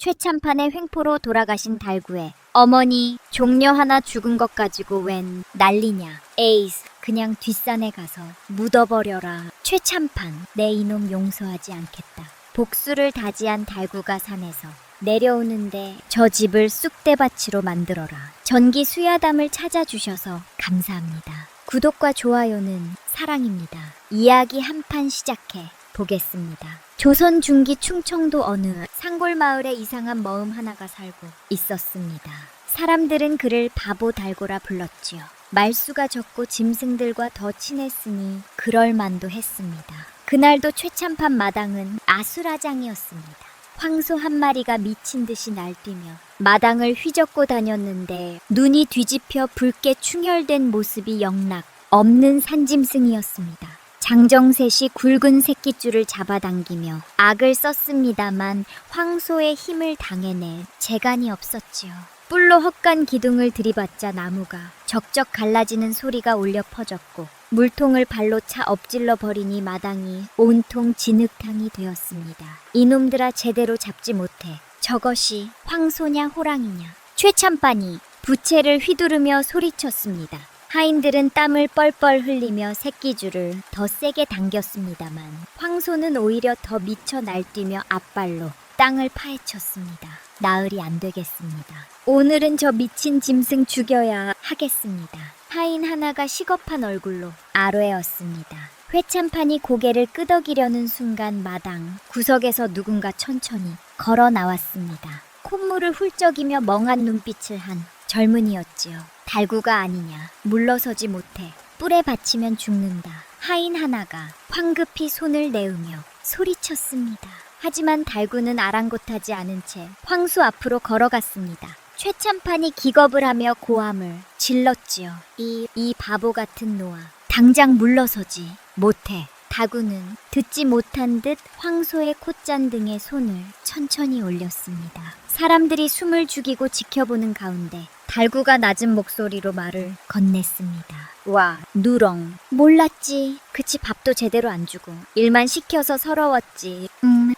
최참판의 횡포로 돌아가신 달구에 어머니, 종려 하나 죽은 것 가지고 웬 난리냐. 에이스, 그냥 뒷산에 가서 묻어버려라. 최참판, 내 이놈 용서하지 않겠다. 복수를 다지한 달구가 산에서 내려오는데 저 집을 쑥대밭으로 만들어라. 전기 수야담을 찾아주셔서 감사합니다. 구독과 좋아요는 사랑입니다. 이야기 한 판 시작해 보겠습니다. 조선 중기 충청도 어느 산골마을에 이상한 머음 하나가 살고 있었습니다. 사람들은 그를 바보 달고라 불렀지요. 말수가 적고 짐승들과 더 친했으니 그럴만도 했습니다. 그날도 최참판 마당은 아수라장이었습니다. 황소 한 마리가 미친 듯이 날뛰며 마당을 휘젓고 다녔는데 눈이 뒤집혀 붉게 충혈된 모습이 영락 없는 산짐승이었습니다. 장정셋이 굵은 새끼줄을 잡아당기며 악을 썼습니다만 황소의 힘을 당해낼 재간이 없었지요. 뿔로 헛간 기둥을 들이받자 나무가 적적 갈라지는 소리가 울려 퍼졌고 물통을 발로 차 엎질러 버리니 마당이 온통 진흙탕이 되었습니다. 이놈들아 제대로 잡지 못해 저것이 황소냐 호랑이냐. 최참판이 부채를 휘두르며 소리쳤습니다. 하인들은 땀을 뻘뻘 흘리며 새끼줄을 더 세게 당겼습니다만 황소는 오히려 더 미쳐 날뛰며 앞발로 땅을 파헤쳤습니다. 나으리 안 되겠습니다. 오늘은 저 미친 짐승 죽여야 하겠습니다. 하인 하나가 시겁한 얼굴로 아뢰었습니다. 회참판이 고개를 끄덕이려는 순간 마당 구석에서 누군가 천천히 걸어 나왔습니다. 콧물을 훌쩍이며 멍한 눈빛을 한 젊은이였지요. 달구가 아니냐. 물러서지 못해 뿔에 받치면 죽는다. 하인 하나가 황급히 손을 내으며 소리쳤습니다. 하지만 달구는 아랑곳하지 않은 채 황소 앞으로 걸어갔습니다. 최참판이 기겁을 하며 고함을 질렀지요. 이 바보 같은 노아. 당장 물러서지 못해. 달구는 듣지 못한 듯 황소의 콧잔등에 손을 천천히 올렸습니다. 사람들이 숨을 죽이고 지켜보는 가운데 달구가 낮은 목소리로 말을 건넸습니다. 와, 누렁. 몰랐지. 그치, 밥도 제대로 안 주고 일만 시켜서 서러웠지.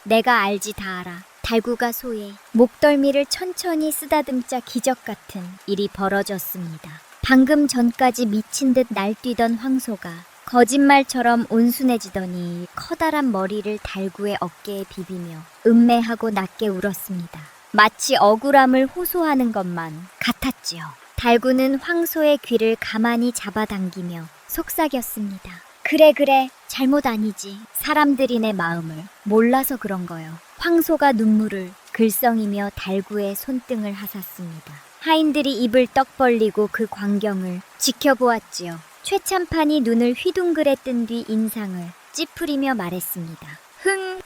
내가 알지, 다 알아. 달구가 소의 목덜미를 천천히 쓰다듬자 기적 같은 일이 벌어졌습니다. 방금 전까지 미친 듯 날뛰던 황소가 거짓말처럼 온순해지더니 커다란 머리를 달구의 어깨에 비비며 음매하고 낮게 울었습니다. 마치 억울함을 호소하는 것만 같았지요. 달구는 황소의 귀를 가만히 잡아당기며 속삭였습니다. 그래, 잘못 아니지. 사람들이 내 마음을 몰라서 그런 거요. 황소가 눈물을 글썽이며 달구의 손등을 하샀습니다. 하인들이 입을 떡 벌리고 그 광경을 지켜보았지요. 최참판이 눈을 휘둥그레 뜬 뒤 인상을 찌푸리며 말했습니다.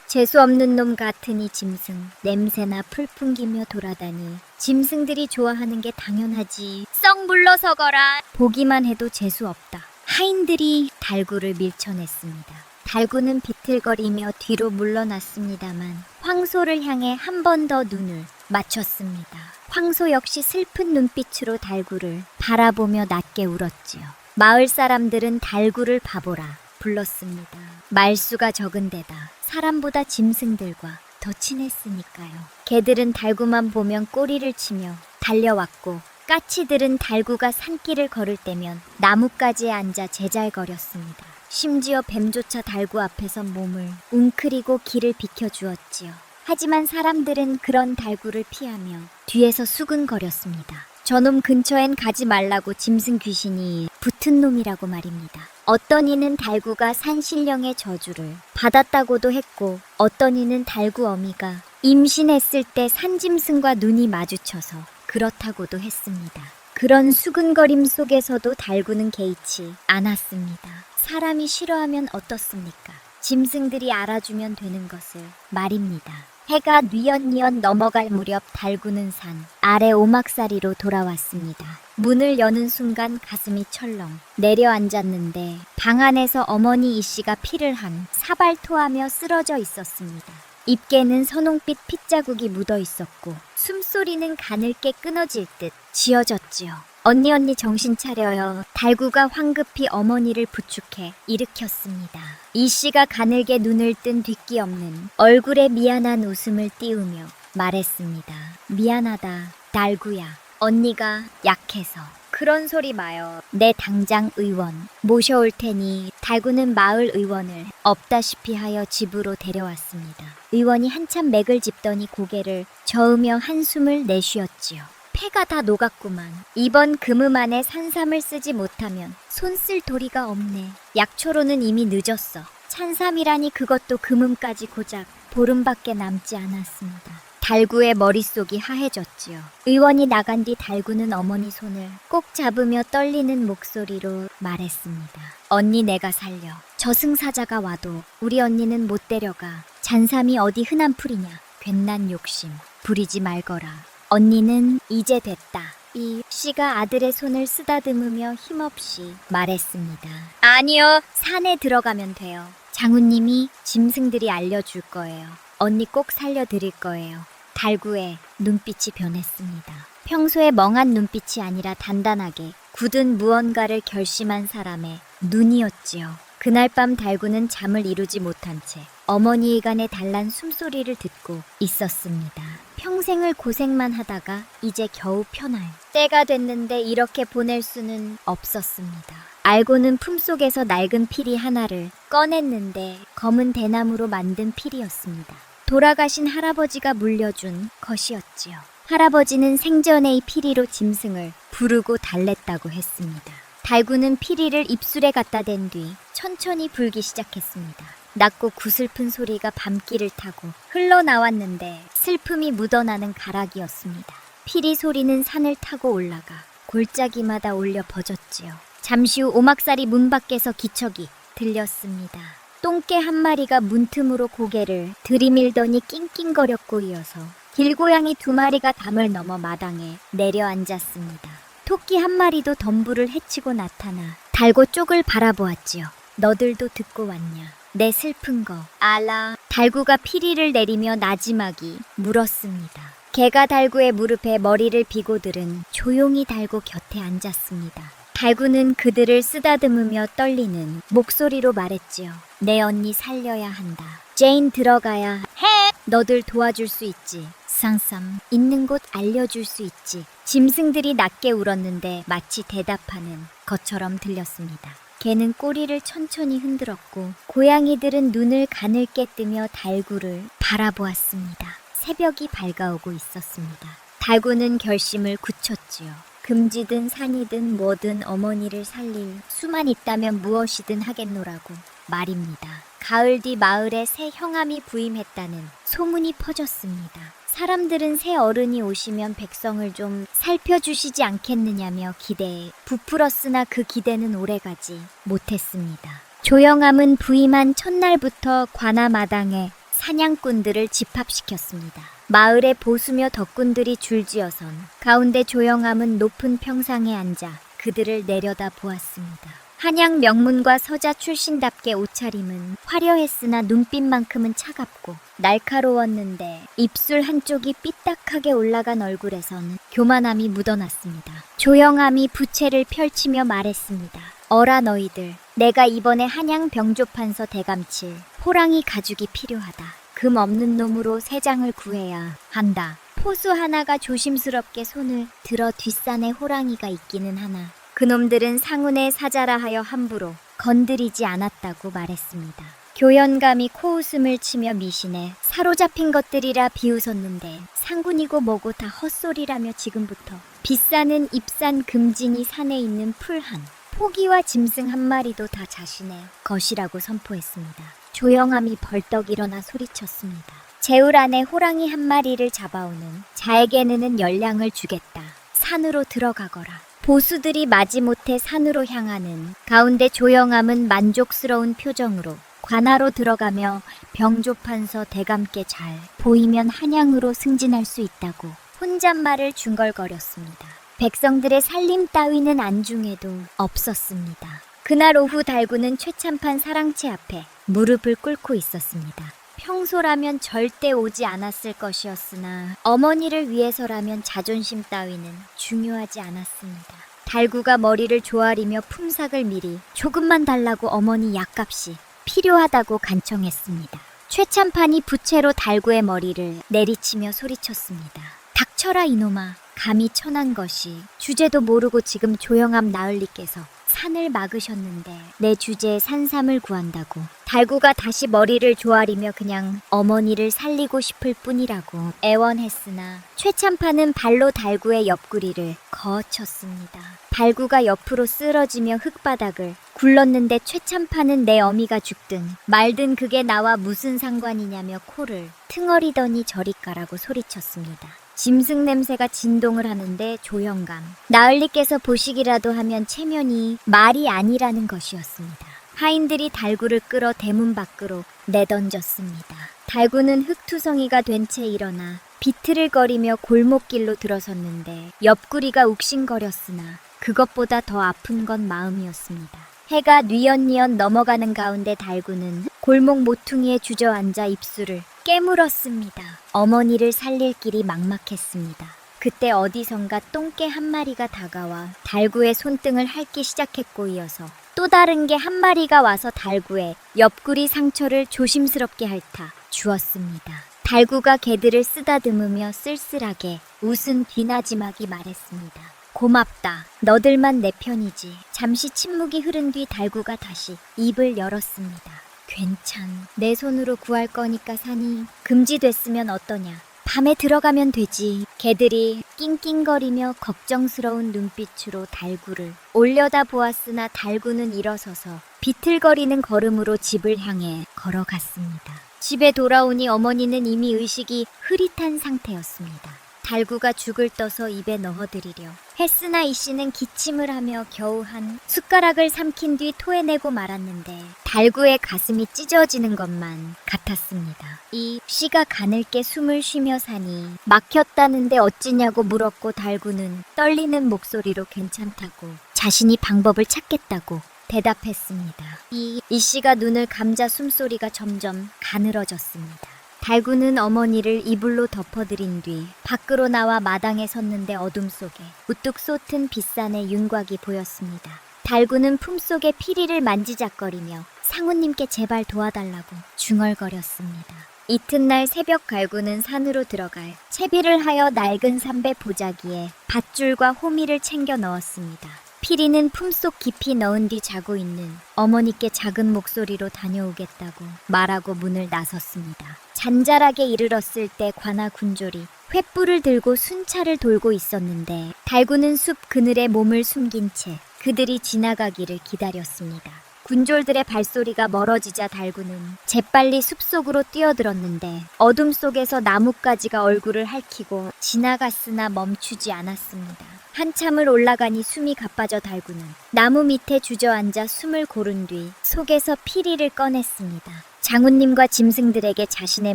재수없는 놈 같으니 짐승. 냄새나 풀 풍기며 돌아다니 짐승들이 좋아하는 게 당연하지. 썩 물러서거라. 보기만 해도 재수없다. 하인들이 달구를 밀쳐냈습니다. 달구는 비틀거리며 뒤로 물러났습니다만 황소를 향해 한 번 더 눈을 맞췄습니다. 황소 역시 슬픈 눈빛으로 달구를 바라보며 낮게 울었지요. 마을 사람들은 달구를 바보라 불렀습니다. 말수가 적은 데다 사람보다 짐승들과 더 친했으니까요. 개들은 달구만 보면 꼬리를 치며 달려왔고 까치들은 달구가 산길을 걸을 때면 나뭇가지에 앉아 제잘거렸습니다. 심지어 뱀조차 달구 앞에서 몸을 웅크리고 길을 비켜주었지요. 하지만 사람들은 그런 달구를 피하며 뒤에서 수근거렸습니다. 저놈 근처엔 가지 말라고 짐승 귀신이 붙은 놈이라고 말입니다. 어떤 이는 달구가 산신령의 저주를 받았다고도 했고 어떤 이는 달구 어미가 임신했을 때 산짐승과 눈이 마주쳐서 그렇다고도 했습니다. 그런 수근거림 속에서도 달구는 개의치 않았습니다. 사람이 싫어하면 어떻습니까? 짐승들이 알아주면 되는 것을 말입니다. 해가 뉘엿뉘엿 넘어갈 무렵 달구는 산 아래 오막사리로 돌아왔습니다. 문을 여는 순간 가슴이 철렁 내려앉았는데 방 안에서 어머니 이씨가 피를 한 사발 토하며 쓰러져 있었습니다. 입게는 선홍빛 핏자국이 묻어 있었고 숨소리는 가늘게 끊어질 듯 지어졌지요. 언니 정신 차려요. 달구가 황급히 어머니를 부축해 일으켰습니다. 이씨가 가늘게 눈을 뜬 뒷기 없는 얼굴에 미안한 웃음을 띄우며 말했습니다. 미안하다, 달구야. 언니가 약해서. 그런 소리 마요. 내 당장 의원 모셔올 테니. 달구는 마을 의원을 없다시피 하여 집으로 데려왔습니다. 의원이 한참 맥을 짚더니 고개를 저으며 한숨을 내쉬었지요. 폐가 다 녹았구만. 이번 금음 안에 산삼을 쓰지 못하면 손 쓸 도리가 없네. 약초로는 이미 늦었어. 찬삼이라니 그것도 금음까지 고작 보름밖에 남지 않았습니다. 달구의 머릿속이 하해졌지요. 의원이 나간 뒤 달구는 어머니 손을 꼭 잡으며 떨리는 목소리로 말했습니다. 언니 내가 살려. 저승사자가 와도 우리 언니는 못 데려가. 잔삼이 어디 흔한 풀이냐. 괜난 욕심 부리지 말거라. 언니는 이제 됐다. 이 씨가 아들의 손을 쓰다듬으며 힘없이 말했습니다. 아니요. 산에 들어가면 돼요. 장우님이 짐승들이 알려줄 거예요. 언니 꼭 살려드릴 거예요. 달구의 눈빛이 변했습니다. 평소에 멍한 눈빛이 아니라 단단하게 굳은 무언가를 결심한 사람의 눈이었지요. 그날 밤 달구는 잠을 이루지 못한 채 어머니의 간의 단란 숨소리를 듣고 있었습니다. 평생을 고생만 하다가 이제 겨우 편할 때가 됐는데 이렇게 보낼 수는 없었습니다. 알고는 품속에서 낡은 피리 하나를 꺼냈는데 검은 대나무로 만든 피리였습니다. 돌아가신 할아버지가 물려준 것이었지요. 할아버지는 생전의 피리로 짐승을 부르고 달랬다고 했습니다. 달구는 피리를 입술에 갖다 댄 뒤 천천히 불기 시작했습니다. 낮고 구슬픈 소리가 밤길을 타고 흘러나왔는데 슬픔이 묻어나는 가락이었습니다. 피리 소리는 산을 타고 올라가 골짜기마다 울려 퍼졌지요. 잠시 후 오막살이 문 밖에서 기척이 들렸습니다. 똥개 한 마리가 문틈으로 고개를 들이밀더니 낑낑거렸고 이어서 길고양이 두 마리가 담을 넘어 마당에 내려앉았습니다. 토끼 한 마리도 덤불을 헤치고 나타나 달고 쪽을 바라보았지요. 너들도 듣고 왔냐? 내 슬픈 거 알아? 달구가 피리를 내리며 나지막이 물었습니다. 개가 달구의 무릎에 머리를 비고들은 조용히 달구 곁에 앉았습니다. 달구는 그들을 쓰다듬으며 떨리는 목소리로 말했지요. 내 언니 살려야 한다. 제인 들어가야 해. 너들 도와줄 수 있지. 쌍쌈 있는 곳 알려줄 수 있지. 짐승들이 낮게 울었는데 마치 대답하는 것처럼 들렸습니다. 개는 꼬리를 천천히 흔들었고 고양이들은 눈을 가늘게 뜨며 달구를 바라보았습니다. 새벽이 밝아오고 있었습니다. 달구는 결심을 굳혔지요. 금지든 산이든 뭐든 어머니를 살릴 수만 있다면 무엇이든 하겠노라고 말입니다. 가을 뒤 마을에 새 형암이 부임했다는 소문이 퍼졌습니다. 사람들은 새 어른이 오시면 백성을 좀 살펴주시지 않겠느냐며 기대에 부풀었으나 그 기대는 오래가지 못했습니다. 조영암은 부임한 첫날부터 관아마당에 사냥꾼들을 집합시켰습니다. 마을에 보수며 덕군들이 줄지어선 가운데 조영암은 높은 평상에 앉아 그들을 내려다 보았습니다. 한양 명문과 서자 출신답게 옷차림은 화려했으나 눈빛만큼은 차갑고 날카로웠는데 입술 한쪽이 삐딱하게 올라간 얼굴에선 교만함이 묻어났습니다. 조영암이 부채를 펼치며 말했습니다. 어라 너희들, 내가 이번에 한양 병조판서 대감칠 호랑이 가죽이 필요하다. 금 없는 놈으로 세 장을 구해야 한다. 포수 하나가 조심스럽게 손을 들어 뒷산에 호랑이가 있기는 하나 그놈들은 상운의 사자라 하여 함부로 건드리지 않았다고 말했습니다. 교연감이 코웃음을 치며 미신에 사로잡힌 것들이라 비웃었는데 상군이고 뭐고 다 헛소리라며 지금부터 비싸는 입산 금진이 산에 있는 풀 한 포기와 짐승 한 마리도 다 자신의 것이라고 선포했습니다. 조영암이 벌떡 일어나 소리쳤습니다. 제울 안에 호랑이 한 마리를 잡아오는 자에게는 열량을 주겠다. 산으로 들어가거라. 보수들이 마지못해 산으로 향하는 가운데 조영암은 만족스러운 표정으로 관하로 들어가며 병조판서 대감께 잘 보이면 한양으로 승진할 수 있다고 혼잣말을 중걸거렸습니다. 백성들의 살림 따위는 안중에도 없었습니다. 그날 오후 달구는 최참판 사랑채 앞에 무릎을 꿇고 있었습니다. 평소라면 절대 오지 않았을 것이었으나 어머니를 위해서라면 자존심 따위는 중요하지 않았습니다. 달구가 머리를 조아리며 품삯을 미리 조금만 달라고 어머니 약값이 필요하다고 간청했습니다. 최참판이 부채로 달구의 머리를 내리치며 소리쳤습니다. 닥쳐라 이놈아. 감히 천한 것이 주제도 모르고 지금 조영암 나을리께서 산을 막으셨는데 내 주제에 산삼을 구한다고. 달구가 다시 머리를 조아리며 그냥 어머니를 살리고 싶을 뿐이라고 애원했으나 최참판은 발로 달구의 옆구리를 거쳤습니다. 달구가 옆으로 쓰러지며 흙바닥을 굴렀는데 최참판은 내 어미가 죽든 말든 그게 나와 무슨 상관이냐며 코를 퉁어리더니 저리 가라고 소리쳤습니다. 짐승 냄새가 진동을 하는데 조영감. 나을리께서 보시기라도 하면 체면이 말이 아니라는 것이었습니다. 하인들이 달구를 끌어 대문 밖으로 내던졌습니다. 달구는 흙투성이가 된 채 일어나 비틀거리며 골목길로 들어섰는데 옆구리가 욱신거렸으나 그것보다 더 아픈 건 마음이었습니다. 해가 뉘엿뉘엿 넘어가는 가운데 달구는 골목 모퉁이에 주저앉아 입술을 깨물었습니다. 어머니를 살릴 길이 막막했습니다. 그때 어디선가 똥개 한 마리가 다가와 달구의 손등을 핥기 시작했고 이어서 또 다른 개 한 마리가 와서 달구의 옆구리 상처를 조심스럽게 핥아 주었습니다. 달구가 개들을 쓰다듬으며 쓸쓸하게 웃은 뒤나지막이 말했습니다. 고맙다. 너들만 내 편이지. 잠시 침묵이 흐른 뒤 달구가 다시 입을 열었습니다. 괜찮. 내 손으로 구할 거니까 사니 금지됐으면 어떠냐. 밤에 들어가면 되지. 개들이 낑낑거리며 걱정스러운 눈빛으로 달구를 올려다 보았으나 달구는 일어서서 비틀거리는 걸음으로 집을 향해 걸어갔습니다. 집에 돌아오니 어머니는 이미 의식이 흐릿한 상태였습니다. 달구가 죽을 떠서 입에 넣어드리려 했으나 이씨는 기침을 하며 겨우 한 숟가락을 삼킨 뒤 토해내고 말았는데 달구의 가슴이 찢어지는 것만 같았습니다. 이 씨가 가늘게 숨을 쉬며 사니 막혔다는데 어찌냐고 물었고 달구는 떨리는 목소리로 괜찮다고 자신이 방법을 찾겠다고 대답했습니다. 이 씨가 눈을 감자 숨소리가 점점 가늘어졌습니다. 달구는 어머니를 이불로 덮어드린 뒤 밖으로 나와 마당에 섰는데 어둠 속에 우뚝 솟은 빛산의 윤곽이 보였습니다. 달구는 품속에 피리를 만지작거리며 상우님께 제발 도와달라고 중얼거렸습니다. 이튿날 새벽 갈구는 산으로 들어갈 채비를 하여 낡은 삼배 보자기에 밧줄과 호미를 챙겨 넣었습니다. 피리는 품속 깊이 넣은 뒤 자고 있는 어머니께 작은 목소리로 다녀오겠다고 말하고 문을 나섰습니다. 잔잘하게 이르렀을 때 관아 군졸이 횃불을 들고 순찰을 돌고 있었는데 달구는 숲 그늘에 몸을 숨긴 채 그들이 지나가기를 기다렸습니다. 군졸들의 발소리가 멀어지자 달구는 재빨리 숲속으로 뛰어들었는데 어둠 속에서 나뭇가지가 얼굴을 핥히고 지나갔으나 멈추지 않았습니다. 한참을 올라가니 숨이 가빠져 달구는 나무 밑에 주저앉아 숨을 고른 뒤 속에서 피리를 꺼냈습니다. 장훈님과 짐승들에게 자신의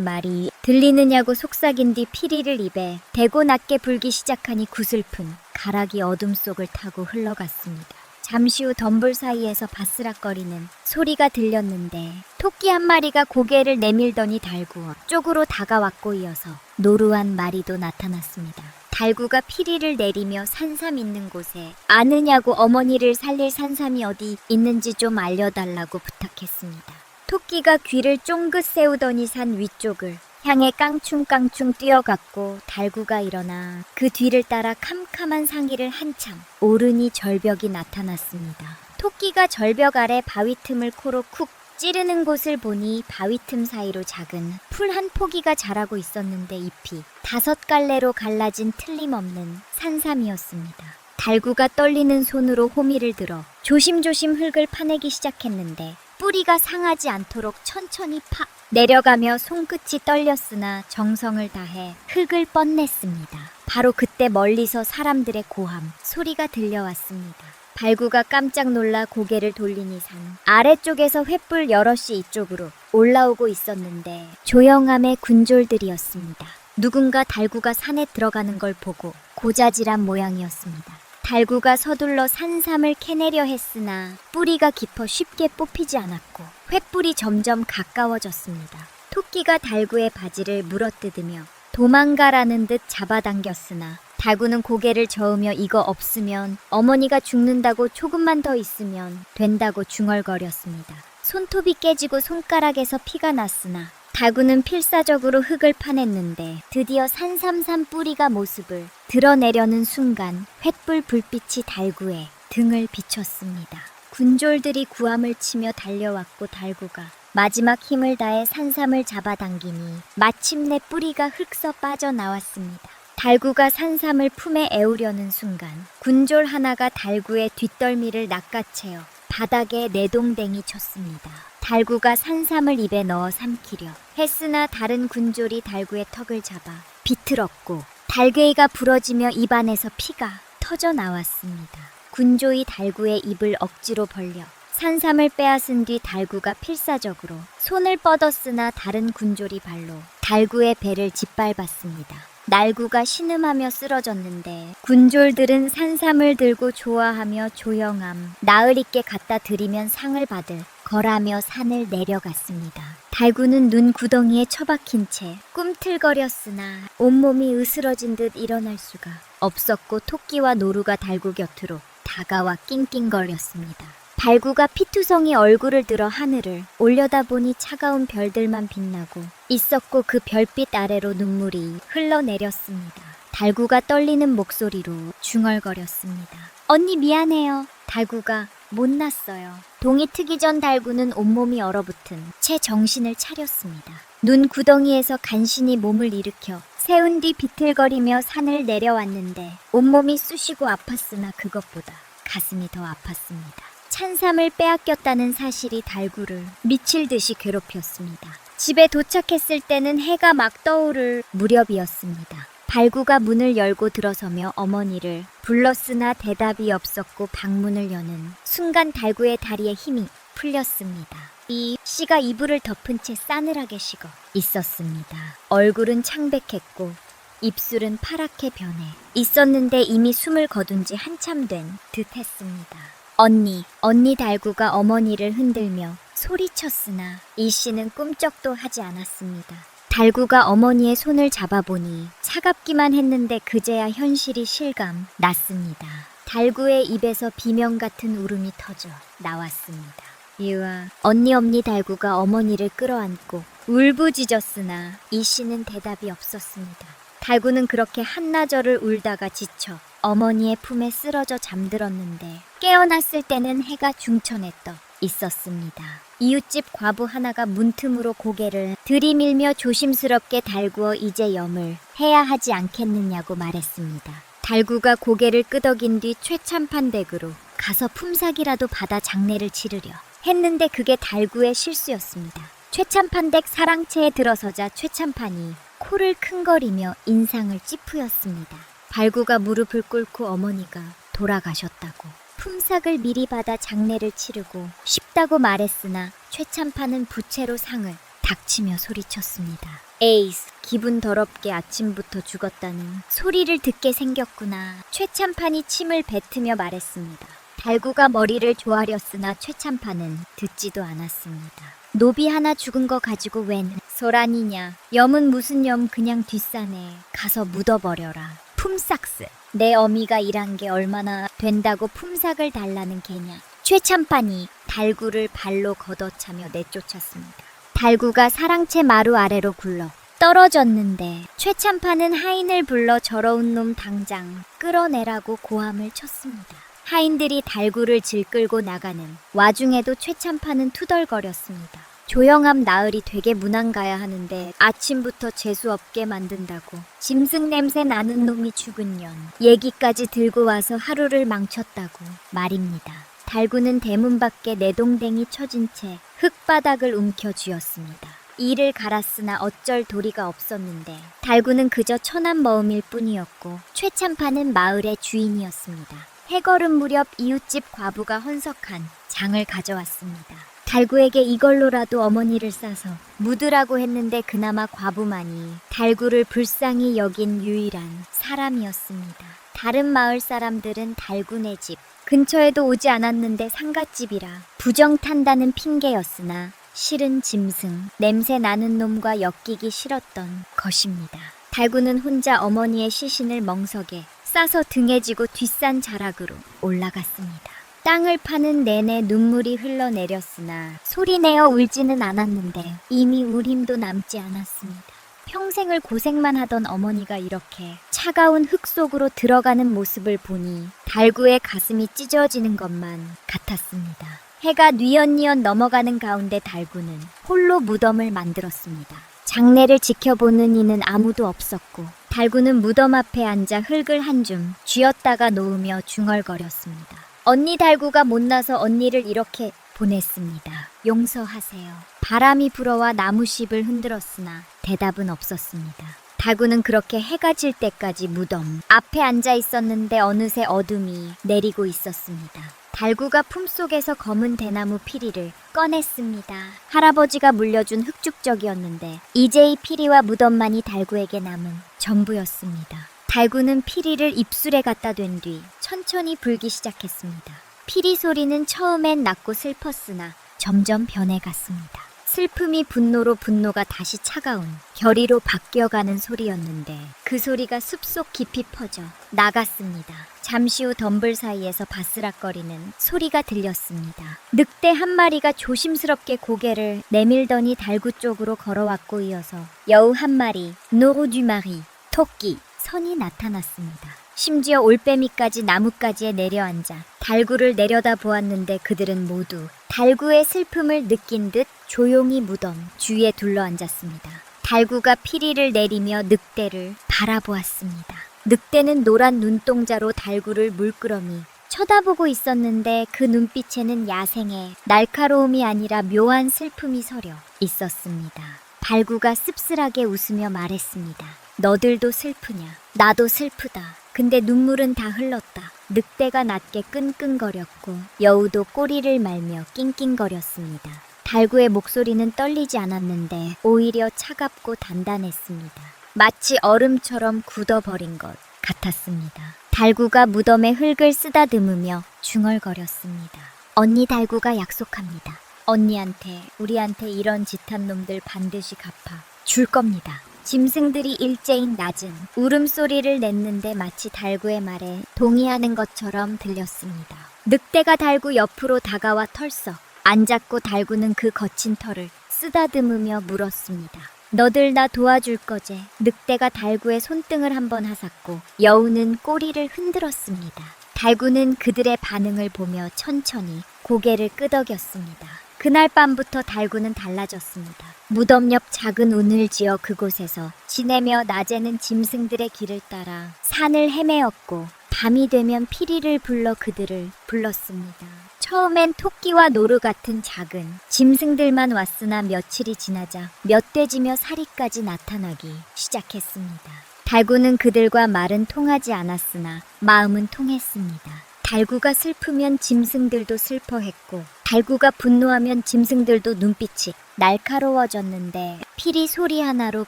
말이 들리느냐고 속삭인 뒤 피리를 입에 대고 낮게 불기 시작하니 구슬픈 가락이 어둠 속을 타고 흘러갔습니다. 잠시 후 덤불 사이에서 바스락거리는 소리가 들렸는데 토끼 한 마리가 고개를 내밀더니 달구 쪽으로 다가왔고 이어서 노루한 마리도 나타났습니다. 달구가 피리를 내리며 산삼 있는 곳에 아느냐고 어머니를 살릴 산삼이 어디 있는지 좀 알려달라고 부탁했습니다. 토끼가 귀를 쫑긋 세우더니 산 위쪽을 향해 깡충깡충 뛰어갔고 달구가 일어나 그 뒤를 따라 캄캄한 상의를 한참 오르니 절벽이 나타났습니다. 토끼가 절벽 아래 바위 틈을 코로 쿡 찌르는 곳을 보니 바위 틈 사이로 작은 풀 한 포기가 자라고 있었는데 잎이 5갈래로 갈라진 틀림없는 산삼이었습니다. 달구가 떨리는 손으로 호미를 들어 조심조심 흙을 파내기 시작했는데 뿌리가 상하지 않도록 천천히 내려가며 손끝이 떨렸으나 정성을 다해 흙을 뻗냈습니다. 바로 그때 멀리서 사람들의 고함 소리가 들려왔습니다. 달구가 깜짝 놀라 고개를 돌리니 산 아래쪽에서 횃불 여럿이 이쪽으로 올라오고 있었는데 조영암의 군졸들이었습니다. 누군가 달구가 산에 들어가는 걸 보고 고자질한 모양이었습니다. 달구가 서둘러 산삼을 캐내려 했으나 뿌리가 깊어 쉽게 뽑히지 않았고 횃불이 점점 가까워졌습니다. 토끼가 달구의 바지를 물어뜯으며 도망가라는 듯 잡아당겼으나 달구는 고개를 저으며 이거 없으면 어머니가 죽는다고 조금만 더 있으면 된다고 중얼거렸습니다. 손톱이 깨지고 손가락에서 피가 났으나 달구는 필사적으로 흙을 파냈는데 드디어 산삼산 뿌리가 모습을 드러내려는 순간 횃불 불빛이 달구의 등을 비췄습니다. 군졸들이 구함을 치며 달려왔고 달구가 마지막 힘을 다해 산삼을 잡아당기니 마침내 뿌리가 흙서 빠져나왔습니다. 달구가 산삼을 품에 애우려는 순간 군졸 하나가 달구의 뒷덜미를 낚아채어 바닥에 내동댕이 쳤습니다. 달구가 산삼을 입에 넣어 삼키려 했으나 다른 군졸이 달구의 턱을 잡아 비틀었고 달괭이가 부러지며 입안에서 피가 터져 나왔습니다. 군졸이 달구의 입을 억지로 벌려 산삼을 빼앗은 뒤 달구가 필사적으로 손을 뻗었으나 다른 군졸이 발로 달구의 배를 짓밟았습니다. 날구가 신음하며 쓰러졌는데 군졸들은 산삼을 들고 좋아하며 조영함 나을 있게 갖다 드리면 상을 받을 거라며 산을 내려갔습니다. 달구는 눈 구덩이에 처박힌 채 꿈틀거렸으나 온몸이 으스러진 듯 일어날 수가 없었고 토끼와 노루가 달구 곁으로 다가와 낑낑거렸습니다. 달구가 피투성이 얼굴을 들어 하늘을 올려다보니 차가운 별들만 빛나고 있었고 그 별빛 아래로 눈물이 흘러내렸습니다. 달구가 떨리는 목소리로 중얼거렸습니다. 언니 미안해요. 달구가 못났어요. 동이 트기 전 달구는 온몸이 얼어붙은 채 정신을 차렸습니다. 눈 구덩이에서 간신히 몸을 일으켜 세운 뒤 비틀거리며 산을 내려왔는데 온몸이 쑤시고 아팠으나 그것보다 가슴이 더 아팠습니다. 산삼을 빼앗겼다는 사실이 달구를 미칠 듯이 괴롭혔습니다. 집에 도착했을 때는 해가 막 떠오를 무렵이었습니다. 달구가 문을 열고 들어서며 어머니를 불렀으나 대답이 없었고 방문을 여는 순간 달구의 다리에 힘이 풀렸습니다. 이 씨가 이불을 덮은 채 싸늘하게 식어 있었습니다. 얼굴은 창백했고 입술은 파랗게 변해 있었는데 이미 숨을 거둔 지 한참 된 듯했습니다. 언니 달구가 어머니를 흔들며 소리쳤으나 이 씨는 꿈쩍도 하지 않았습니다. 달구가 어머니의 손을 잡아보니 차갑기만 했는데 그제야 현실이 실감 났습니다. 달구의 입에서 비명 같은 울음이 터져 나왔습니다. 유아, 언니 달구가 어머니를 끌어안고 울부짖었으나 이 씨는 대답이 없었습니다. 달구는 그렇게 한나절을 울다가 지쳐 어머니의 품에 쓰러져 잠들었는데 깨어났을 때는 해가 중천에 떠 있었습니다. 이웃집 과부 하나가 문틈으로 고개를 들이밀며 조심스럽게 달구어 이제 염을 해야 하지 않겠느냐고 말했습니다. 달구가 고개를 끄덕인 뒤 최참판 댁으로 가서 품삯이라도 받아 장례를 치르려 했는데 그게 달구의 실수였습니다. 최참판 댁 사랑채에 들어서자 최참판이 코를 킁거리며 인상을 찌푸렸습니다. 달구가 무릎을 꿇고 어머니가 돌아가셨다고 품삯을 미리 받아 장례를 치르고 싶다고 말했으나 최참판은 부채로 상을 닥치며 소리쳤습니다. 에이스, 기분 더럽게 아침부터 죽었다는 소리를 듣게 생겼구나. 최참판이 침을 뱉으며 말했습니다. 달구가 머리를 조아렸으나 최참판은 듣지도 않았습니다. 노비 하나 죽은 거 가지고 웬 소란이냐. 염은 무슨 염, 그냥 뒷산에 가서 묻어버려라. 품삯스. 내 어미가 일한 게 얼마나 된다고 품삯을 달라는 개냐. 최참판이 달구를 발로 걷어차며 내쫓았습니다. 달구가 사랑채 마루 아래로 굴러 떨어졌는데 최참판은 하인을 불러 저러운 놈 당장 끌어내라고 고함을 쳤습니다. 하인들이 달구를 질끌고 나가는 와중에도 최참판은 투덜거렸습니다. 조영함 나으리 되게 문안 가야 하는데 아침부터 재수없게 만든다고 짐승 냄새 나는 놈이 죽은 년 얘기까지 들고 와서 하루를 망쳤다고 말입니다. 달구는 대문 밖에 내동댕이 쳐진 채 흙바닥을 움켜쥐었습니다. 이를 갈았으나 어쩔 도리가 없었는데 달구는 그저 천한 머음일 뿐이었고 최참판은 마을의 주인이었습니다. 해걸음 무렵 이웃집 과부가 헌석한 장을 가져왔습니다. 달구에게 이걸로라도 어머니를 싸서 묻으라고 했는데 그나마 과부만이 달구를 불쌍히 여긴 유일한 사람이었습니다. 다른 마을 사람들은 달구네 집 근처에도 오지 않았는데 상갓집이라 부정탄다는 핑계였으나 실은 짐승, 냄새 나는 놈과 엮이기 싫었던 것입니다. 달구는 혼자 어머니의 시신을 멍석에 싸서 등에 지고 뒷산 자락으로 올라갔습니다. 땅을 파는 내내 눈물이 흘러내렸으나 소리내어 울지는 않았는데 이미 울 힘도 남지 않았습니다. 평생을 고생만 하던 어머니가 이렇게 차가운 흙 속으로 들어가는 모습을 보니 달구의 가슴이 찢어지는 것만 같았습니다. 해가 뉘엿뉘엿 넘어가는 가운데 달구는 홀로 무덤을 만들었습니다. 장례를 지켜보는 이는 아무도 없었고 달구는 무덤 앞에 앉아 흙을 한 줌 쥐었다가 놓으며 중얼거렸습니다. 언니 달구가 못나서 언니를 이렇게 보냈습니다. 용서하세요. 바람이 불어와 나무십을 흔들었으나 대답은 없었습니다. 달구는 그렇게 해가 질 때까지 무덤 앞에 앉아 있었는데 어느새 어둠이 내리고 있었습니다. 달구가 품속에서 검은 대나무 피리를 꺼냈습니다. 할아버지가 물려준 흑죽적이었는데 이제 이 피리와 무덤만이 달구에게 남은 전부였습니다. 달구는 피리를 입술에 갖다 댄 뒤 천천히 불기 시작했습니다. 피리 소리는 처음엔 낮고 슬펐으나 점점 변해갔습니다. 슬픔이 분노로, 분노가 다시 차가운 결의로 바뀌어가는 소리였는데 그 소리가 숲속 깊이 퍼져 나갔습니다. 잠시 후 덤불 사이에서 바스락거리는 소리가 들렸습니다. 늑대 한 마리가 조심스럽게 고개를 내밀더니 달구 쪽으로 걸어왔고 이어서 여우 한 마리, 노루 듀 마리, 토끼, 선이 나타났습니다. 심지어 올빼미까지 나뭇가지에 내려앉아 달구를 내려다보았는데 그들은 모두 달구의 슬픔을 느낀 듯 조용히 무덤 주위에 둘러앉았습니다. 달구가 피리를 내리며 늑대를 바라보았습니다. 늑대는 노란 눈동자로 달구를 물끄러미 쳐다보고 있었는데 그 눈빛에는 야생의 날카로움이 아니라 묘한 슬픔이 서려 있었습니다. 달구가 씁쓸하게 웃으며 말했습니다. 너들도 슬프냐? 나도 슬프다. 근데 눈물은 다 흘렀다. 늑대가 낮게 끙끙거렸고 여우도 꼬리를 말며 낑낑거렸습니다. 달구의 목소리는 떨리지 않았는데 오히려 차갑고 단단했습니다. 마치 얼음처럼 굳어버린 것 같았습니다. 달구가 무덤에 흙을 쓰다듬으며 중얼거렸습니다. 언니 달구가 약속합니다. 언니한테, 우리한테 이런 짓한 놈들 반드시 갚아 줄 겁니다. 짐승들이 일제히 낮은 울음소리를 냈는데 마치 달구의 말에 동의하는 것처럼 들렸습니다. 늑대가 달구 옆으로 다가와 털썩 앉았고 달구는 그 거친 털을 쓰다듬으며 물었습니다. 너들 나 도와줄 거제? 늑대가 달구의 손등을 한번 하샀고 여우는 꼬리를 흔들었습니다. 달구는 그들의 반응을 보며 천천히 고개를 끄덕였습니다. 그날 밤부터 달구는 달라졌습니다. 무덤 옆 작은 운을 지어 그곳에서 지내며 낮에는 짐승들의 길을 따라 산을 헤매었고 밤이 되면 피리를 불러 그들을 불렀습니다. 처음엔 토끼와 노루 같은 작은 짐승들만 왔으나 며칠이 지나자 멧돼지며 사리까지 나타나기 시작했습니다. 달구는 그들과 말은 통하지 않았으나 마음은 통했습니다. 달구가 슬프면 짐승들도 슬퍼했고 달구가 분노하면 짐승들도 눈빛이 날카로워졌는데 피리 소리 하나로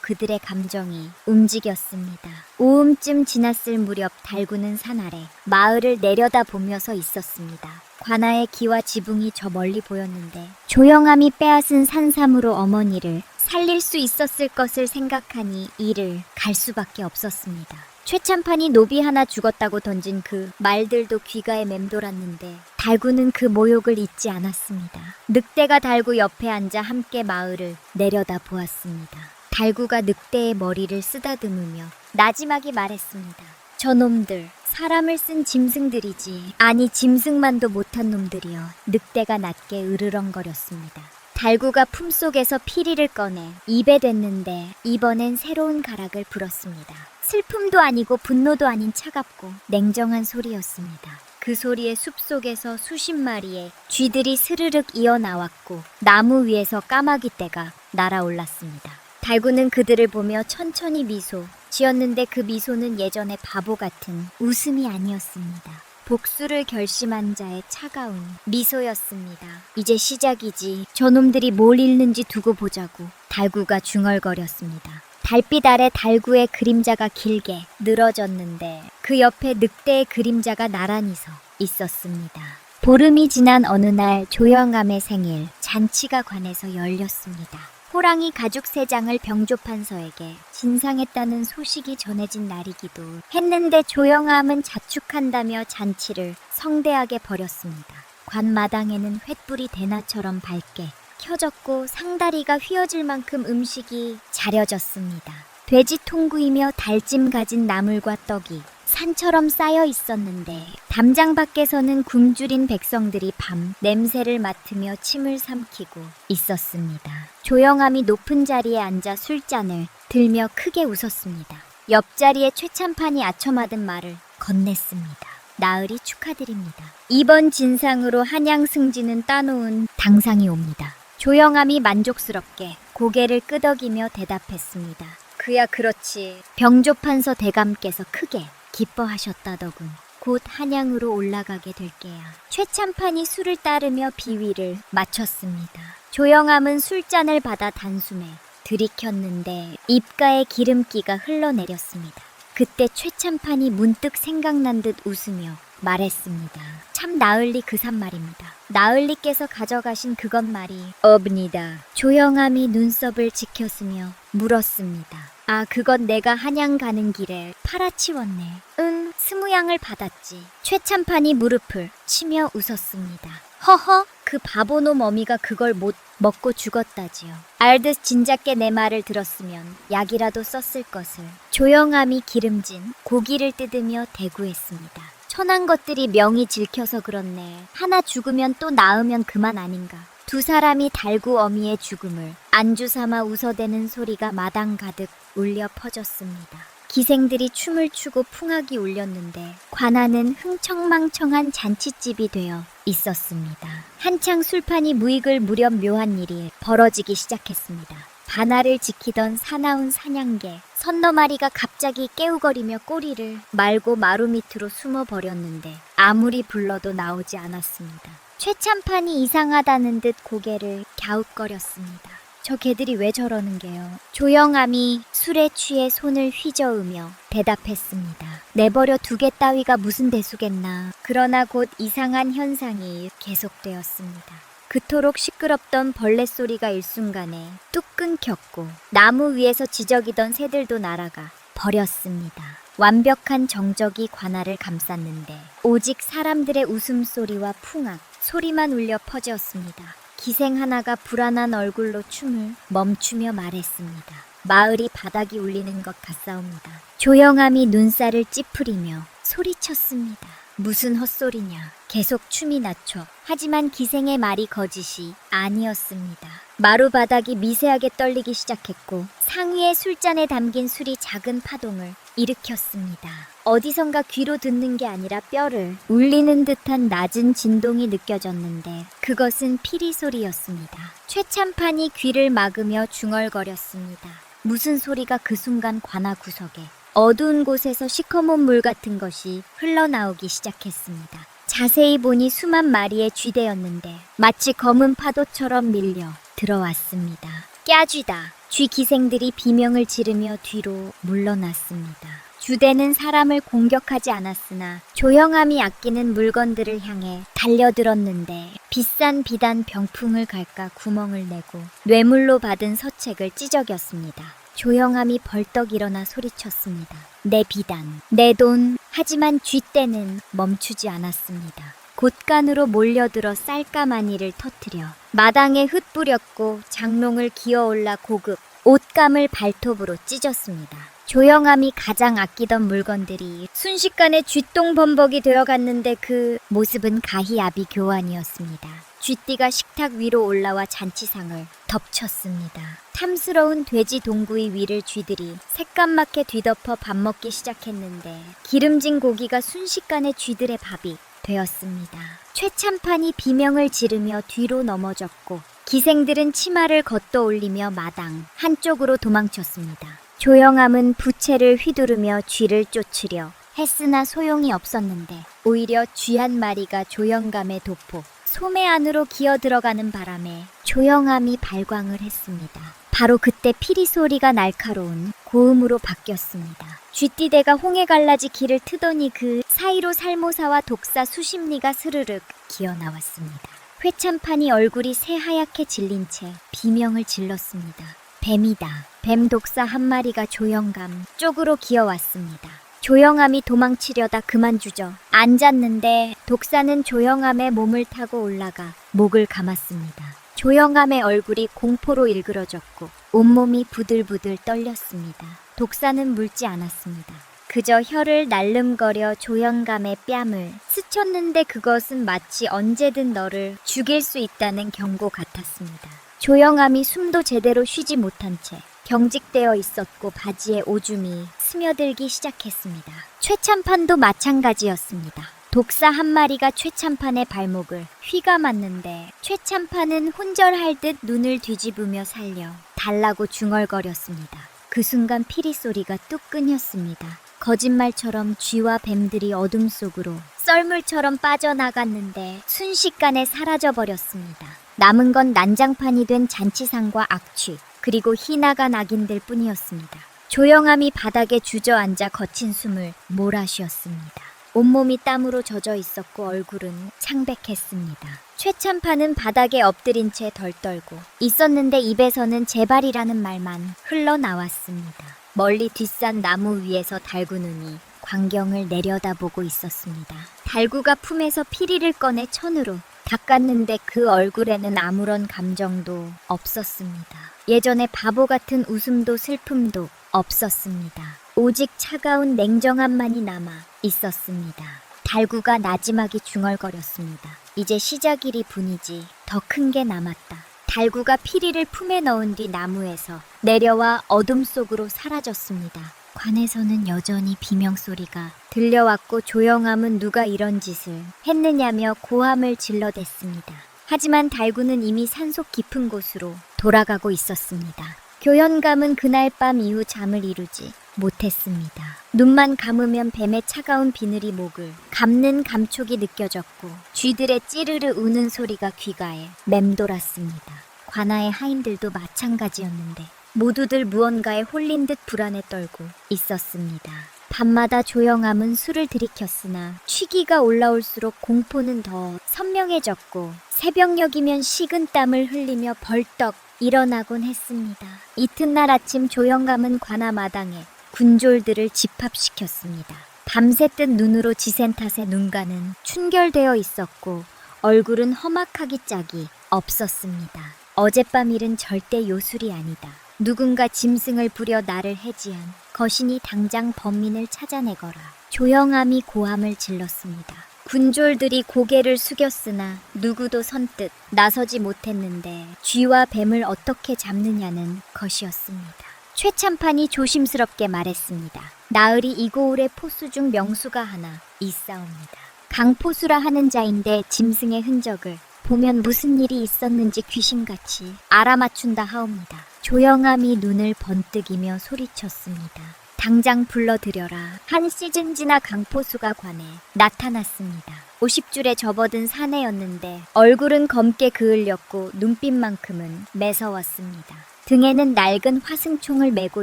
그들의 감정이 움직였습니다. 오음쯤 지났을 무렵 달구는 산 아래 마을을 내려다보며 서 있었습니다. 관아의 기와 지붕이 저 멀리 보였는데 조용함이 빼앗은 산삼으로 어머니를 살릴 수 있었을 것을 생각하니 이를 갈 수밖에 없었습니다. 최참판이 노비 하나 죽었다고 던진 그 말들도 귀가에 맴돌았는데 달구는 그 모욕을 잊지 않았습니다. 늑대가 달구 옆에 앉아 함께 마을을 내려다 보았습니다. 달구가 늑대의 머리를 쓰다듬으며 나지막이 말했습니다. 저놈들 사람을 쓴 짐승들이지 아니 짐승만도 못한 놈들이여. 늑대가 낮게 으르렁거렸습니다. 달구가 품속에서 피리를 꺼내 입에 댔는데 이번엔 새로운 가락을 불었습니다. 슬픔도 아니고 분노도 아닌 차갑고 냉정한 소리였습니다. 그 소리에 숲속에서 수십 마리의 쥐들이 스르륵 이어나왔고 나무 위에서 까마귀 떼가 날아올랐습니다. 달구는 그들을 보며 천천히 미소 지었는데 그 미소는 예전의 바보 같은 웃음이 아니었습니다. 복수를 결심한 자의 차가운 미소였습니다. 이제 시작이지. 저놈들이 뭘 잃는지 두고 보자고. 달구가 중얼거렸습니다. 달빛 아래 달구의 그림자가 길게 늘어졌는데 그 옆에 늑대의 그림자가 나란히 서 있었습니다. 보름이 지난 어느 날 조영암의 생일 잔치가 관에서 열렸습니다. 호랑이 가죽 3장을 병조판서에게 진상했다는 소식이 전해진 날이기도 했는데 조영암은 자축한다며 잔치를 성대하게 벌였습니다. 관마당에는 횃불이 대낮처럼 밝게 켜졌고 상다리가 휘어질 만큼 음식이 차려졌습니다. 돼지 통구이며 달찜 가진 나물과 떡이 산처럼 쌓여 있었는데 담장 밖에서는 굶주린 백성들이 밤 냄새를 맡으며 침을 삼키고 있었습니다. 조영암이 높은 자리에 앉아 술잔을 들며 크게 웃었습니다. 옆자리에 최참판이 아첨하던 말을 건넸습니다. 나으리 축하드립니다. 이번 진상으로 한양 승진은 따놓은 당상이 옵니다. 조영암이 만족스럽게 고개를 끄덕이며 대답했습니다. 그야 그렇지. 병조판서 대감께서 크게 기뻐하셨다더군. 곧 한양으로 올라가게 될 게야. 최참판이 술을 따르며 비위를 맞췄습니다. 조영암은 술잔을 받아 단숨에 들이켰는데 입가에 기름기가 흘러내렸습니다. 그때 최참판이 문득 생각난 듯 웃으며 말했습니다. 참 나을리 그 산말입니다. 나을리께서 가져가신 그것 말이 업니다. 조영암이 눈썹을 지켰으며 물었습니다. 아, 그건 내가 한양 가는 길에 팔아치웠네. 응, 20양을 받았지. 최참판이 무릎을 치며 웃었습니다. 허허, 그 바보놈 어미가 그걸 못 먹고 죽었다지요. 알듯 진작에 내 말을 들었으면 약이라도 썼을 것을. 조영암이 기름진 고기를 뜯으며 대구했습니다. 천한 것들이 명이 질켜서 그렇네. 하나 죽으면 또 나으면 그만 아닌가. 두 사람이 달구 어미의 죽음을 안주 삼아 웃어대는 소리가 마당 가득 울려 퍼졌습니다. 기생들이 춤을 추고 풍악이 울렸는데 관아는 흥청망청한 잔치집이 되어 있었습니다. 한창 술판이 무익을 무렵 묘한 일이 벌어지기 시작했습니다. 반알을 지키던 사나운 사냥개 선너마리가 갑자기 깨우거리며 꼬리를 말고 마루 밑으로 숨어버렸는데 아무리 불러도 나오지 않았습니다. 최참판이 이상하다는 듯 고개를 갸웃거렸습니다. 저 개들이 왜 저러는 게요? 조영암이 술에 취해 손을 휘저으며 대답했습니다. 내버려 두개 따위가 무슨 대수겠나. 그러나 곧 이상한 현상이 계속되었습니다. 그토록 시끄럽던 벌레 소리가 일순간에 뚝 끊겼고 나무 위에서 지저귀던 새들도 날아가 버렸습니다. 완벽한 정적이 관아를 감쌌는데 오직 사람들의 웃음소리와 풍악, 소리만 울려 퍼졌습니다. 기생 하나가 불안한 얼굴로 춤을 멈추며 말했습니다. 마을이 바닥이 울리는 것 같사옵니다. 조영암이 눈살을 찌푸리며 소리쳤습니다. 무슨 헛소리냐. 계속 춤이 낮춰. 하지만 기생의 말이 거짓이 아니었습니다. 마루 바닥이 미세하게 떨리기 시작했고 상위의 술잔에 담긴 술이 작은 파동을 일으켰습니다. 어디선가 귀로 듣는 게 아니라 뼈를 울리는 듯한 낮은 진동이 느껴졌는데 그것은 피리 소리였습니다. 최참판이 귀를 막으며 중얼거렸습니다. 무슨 소리가 그 순간 관아 구석에 어두운 곳에서 시커먼 물 같은 것이 흘러나오기 시작했습니다. 자세히 보니 수만 마리의 쥐대였는데 마치 검은 파도처럼 밀려 들어왔습니다. 깨쥐다. 쥐 기생들이 비명을 지르며 뒤로 물러났습니다. 주대는 사람을 공격하지 않았으나 조영암이 아끼는 물건들을 향해 달려들었는데 비싼 비단 병풍을 갈까 구멍을 내고 뇌물로 받은 서책을 찢어겼습니다. 조영암이 벌떡 일어나 소리쳤습니다. 내 비단, 내 돈. 하지만 쥐떼는 멈추지 않았습니다. 곳간으로 몰려들어 쌀까마니를 터뜨려 마당에 흩뿌렸고 장롱을 기어올라 고급 옷감을 발톱으로 찢었습니다. 조영암이 가장 아끼던 물건들이 순식간에 쥐똥범벅이 되어갔는데 그 모습은 가히아비 교환이었습니다. 쥐띠가 식탁 위로 올라와 잔치상을 덮쳤습니다. 탐스러운 돼지 동구이 위를 쥐들이 새까맣게 뒤덮어 밥 먹기 시작했는데 기름진 고기가 순식간에 쥐들의 밥이 되었습니다. 최참판이 비명을 지르며 뒤로 넘어졌고 기생들은 치마를 걷어 올리며 마당 한쪽으로 도망쳤습니다. 조영암은 부채를 휘두르며 쥐를 쫓으려 했으나 소용이 없었는데 오히려 쥐 한 마리가 조영감의 도포 소매 안으로 기어 들어가는 바람에 조영암이 발광을 했습니다. 바로 그때 피리 소리가 날카로운 고음으로 바뀌었습니다. 쥐띠대가 홍해 갈라지 길을 트더니 그 사이로 살모사와 독사 수십 리가 스르륵 기어 나왔습니다. 회참판이 얼굴이 새하얗게 질린 채 비명을 질렀습니다. 뱀이다. 뱀 독사 한 마리가 조영감 쪽으로 기어왔습니다. 조영암이 도망치려다 그만주저 앉았는데 독사는 조영암의 몸을 타고 올라가 목을 감았습니다. 조영암의 얼굴이 공포로 일그러졌고 온몸이 부들부들 떨렸습니다. 독사는 물지 않았습니다. 그저 혀를 날름거려 조영감의 뺨을 스쳤는데 그것은 마치 언제든 너를 죽일 수 있다는 경고 같았습니다. 조영암이 숨도 제대로 쉬지 못한 채 경직되어 있었고 바지에 오줌이 스며들기 시작했습니다. 최참판도 마찬가지였습니다. 독사 한 마리가 최참판의 발목을 휘감았는데 최참판은 혼절할 듯 눈을 뒤집으며 살려 달라고 중얼거렸습니다. 그 순간 피리 소리가 뚝 끊겼습니다. 거짓말처럼 쥐와 뱀들이 어둠 속으로 썰물처럼 빠져나갔는데 순식간에 사라져버렸습니다. 남은 건 난장판이 된 잔치상과 악취, 그리고 희나간 악인들 뿐이었습니다. 조영암이 바닥에 주저앉아 거친 숨을 몰아쉬었습니다. 온몸이 땀으로 젖어 있었고 얼굴은 창백했습니다. 최참판은 바닥에 엎드린 채 덜 떨고 있었는데 입에서는 제발이라는 말만 흘러나왔습니다. 멀리 뒷산 나무 위에서 달구눈이 광경을 내려다보고 있었습니다. 달구가 품에서 피리를 꺼내 천으로 닦았는데 그 얼굴에는 아무런 감정도 없었습니다. 예전에 바보 같은 웃음도 슬픔도 없었습니다. 오직 차가운 냉정함만이 남아 있었습니다. 달구가 나지막이 중얼거렸습니다. 이제 시작이리 뿐이지 더 큰 게 남았다. 달구가 피리를 품에 넣은 뒤 나무에서 내려와 어둠 속으로 사라졌습니다. 관에서는 여전히 비명소리가 들려왔고 조영암은 누가 이런 짓을 했느냐며 고함을 질러댔습니다. 하지만 달구는 이미 산속 깊은 곳으로 돌아가고 있었습니다. 교연감은 그날 밤 이후 잠을 이루지 못했습니다. 눈만 감으면 뱀의 차가운 비늘이 목을 감는 감촉이 느껴졌고 쥐들의 찌르르 우는 소리가 귀가에 맴돌았습니다. 관아의 하인들도 마찬가지였는데 모두들 무언가에 홀린 듯 불안에 떨고 있었습니다. 밤마다 조영암은 술을 들이켰으나 취기가 올라올수록 공포는 더 선명해졌고 새벽녘이면 식은 땀을 흘리며 벌떡 일어나곤 했습니다. 이튿날 아침 조영감은 관아 마당에 군졸들을 집합시켰습니다. 밤새 뜬 눈으로 지센 탓에 눈가는 춘결되어 있었고 얼굴은 험악하기 짝이 없었습니다. 어젯밤 일은 절대 요술이 아니다. 누군가 짐승을 부려 나를 해지한 거신이 당장 범인을 찾아내거라. 조영암이 고함을 질렀습니다. 군졸들이 고개를 숙였으나 누구도 선뜻 나서지 못했는데 쥐와 뱀을 어떻게 잡느냐는 것이었습니다. 최참판이 조심스럽게 말했습니다. 나으리 이고을의 포수 중 명수가 하나 있사옵니다. 강포수라 하는 자인데 짐승의 흔적을 보면 무슨 일이 있었는지 귀신같이 알아맞춘다 하옵니다. 조영암이 눈을 번뜩이며 소리쳤습니다. 당장 불러들여라. 한 시즌 지나 강포수가 관에 나타났습니다. 50줄에 접어든 사내였는데 얼굴은 검게 그을렸고 눈빛만큼은 매서웠습니다. 등에는 낡은 화승총을 메고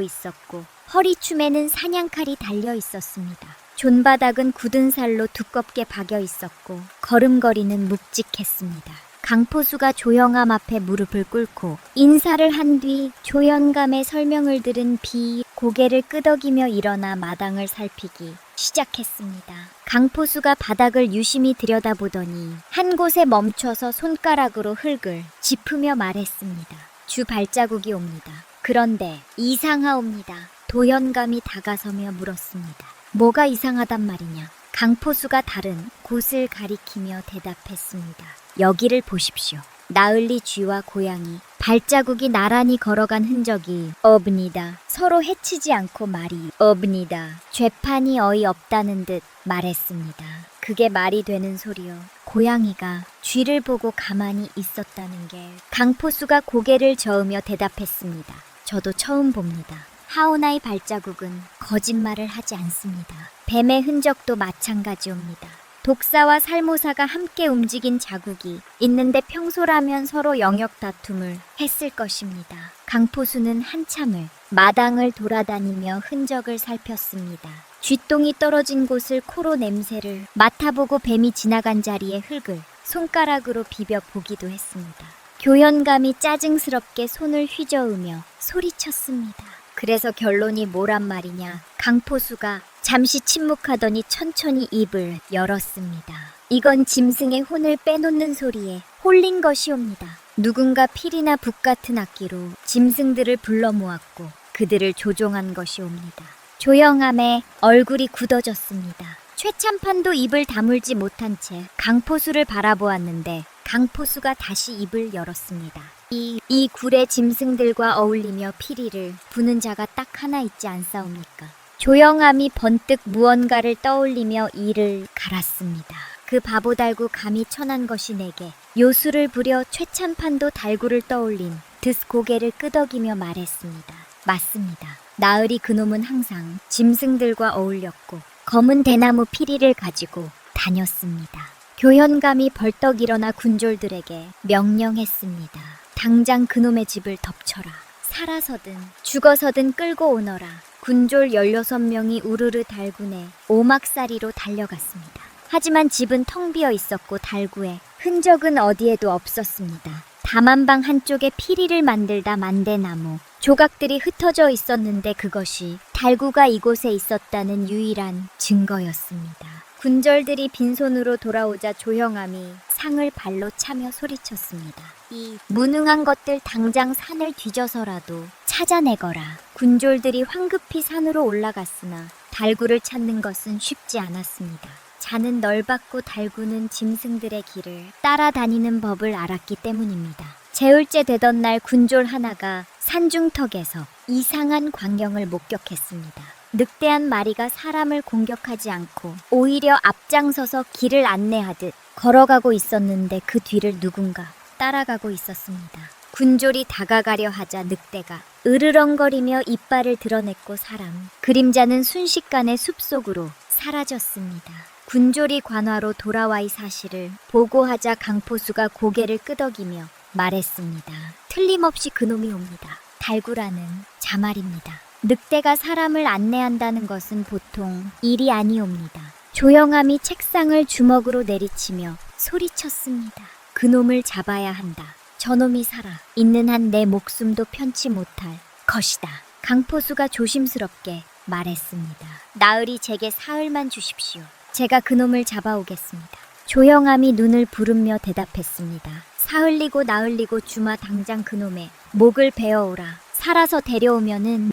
있었고 허리춤에는 사냥칼이 달려 있었습니다. 존바닥은 굳은 살로 두껍게 박여 있었고 걸음걸이는 묵직했습니다. 강포수가 조영암 앞에 무릎을 꿇고 인사를 한 뒤 조영감의 설명을 들은 비 고개를 끄덕이며 일어나 마당을 살피기 시작했습니다. 강포수가 바닥을 유심히 들여다보더니 한 곳에 멈춰서 손가락으로 흙을 짚으며 말했습니다. 주 발자국이 옵니다. 그런데 이상하옵니다. 도연감이 다가서며 물었습니다. 뭐가 이상하단 말이냐? 강포수가 다른 곳을 가리키며 대답했습니다. 여기를 보십시오. 나흘리 쥐와 고양이 발자국이 나란히 걸어간 흔적이 없니다. 서로 해치지 않고 말이 없니다. 죄판이 어이없다는 듯 말했습니다. 그게 말이 되는 소리요. 고양이가 쥐를 보고 가만히 있었다는 게. 강포수가 고개를 저으며 대답했습니다. 저도 처음 봅니다. 하오나의 발자국은 거짓말을 하지 않습니다. 뱀의 흔적도 마찬가지옵니다. 독사와 살모사가 함께 움직인 자국이 있는데 평소라면 서로 영역 다툼을 했을 것입니다. 강포수는 한참을 마당을 돌아다니며 흔적을 살폈습니다. 쥐똥이 떨어진 곳을 코로 냄새를 맡아보고 뱀이 지나간 자리에 흙을 손가락으로 비벼 보기도 했습니다. 교연감이 짜증스럽게 손을 휘저으며 소리쳤습니다. 그래서 결론이 뭐란 말이냐? 강포수가 잠시 침묵하더니 천천히 입을 열었습니다. 이건 짐승의 혼을 빼놓는 소리에 홀린 것이옵니다. 누군가 필이나 북 같은 악기로 짐승들을 불러 모았고 그들을 조종한 것이옵니다. 조용함에 얼굴이 굳어졌습니다. 최참판도 입을 다물지 못한 채 강포수를 바라보았는데 강포수가 다시 입을 열었습니다. 이 굴의 짐승들과 어울리며 피리를 부는 자가 딱 하나 있지 않사옵니까? 조용함이 번뜩 무언가를 떠올리며 이를 갈았습니다. 그 바보 달구 감히 천한 것이 내게 요술을 부려 최참판도 달구를 떠올린 듯 고개를 끄덕이며 말했습니다. 맞습니다. 나으리 그놈은 항상 짐승들과 어울렸고 검은 대나무 피리를 가지고 다녔습니다. 교현감이 벌떡 일어나 군졸들에게 명령했습니다. 당장 그놈의 집을 덮쳐라. 살아서든 죽어서든 끌고 오너라. 군졸 16명이 우르르 달군에 오막살이로 달려갔습니다. 하지만 집은 텅 비어 있었고 달구의 흔적은 어디에도 없었습니다. 다만 방 한쪽에 피리를 만들다 만대나무 조각들이 흩어져 있었는데 그것이 달구가 이곳에 있었다는 유일한 증거였습니다. 군졸들이 빈손으로 돌아오자 조형암이 상을 발로 차며 소리쳤습니다. 이 무능한 것들 당장 산을 뒤져서라도 찾아내거라. 군졸들이 황급히 산으로 올라갔으나 달구를 찾는 것은 쉽지 않았습니다. 자는 널봤고 달구는 짐승들의 길을 따라다니는 법을 알았기 때문입니다. 제울제 되던 날 군졸 하나가 산중턱에서 이상한 광경을 목격했습니다. 늑대한 마리가 사람을 공격하지 않고 오히려 앞장서서 길을 안내하듯 걸어가고 있었는데 그 뒤를 누군가 따라가고 있었습니다. 군졸이 다가가려 하자 늑대가 으르렁거리며 이빨을 드러냈고 사람 그림자는 순식간에 숲속으로 사라졌습니다. 군졸이 관화로 돌아와 이 사실을 보고하자 강포수가 고개를 끄덕이며 말했습니다. 틀림없이 그놈이 옵니다. 달구라는 자말입니다. 늑대가 사람을 안내한다는 것은 보통 일이 아니옵니다. 조영암이 책상을 주먹으로 내리치며 소리쳤습니다. 그놈을 잡아야 한다. 저놈이 살아 있는 한 내 목숨도 편치 못할 것이다. 강포수가 조심스럽게 말했습니다. 나으리 제게 사흘만 주십시오. 제가 그놈을 잡아오겠습니다. 조영암이 눈을 부르며 대답했습니다. 사흘리고 나흘리고 주마 당장 그놈의 목을 베어오라. 살아서 데려오면은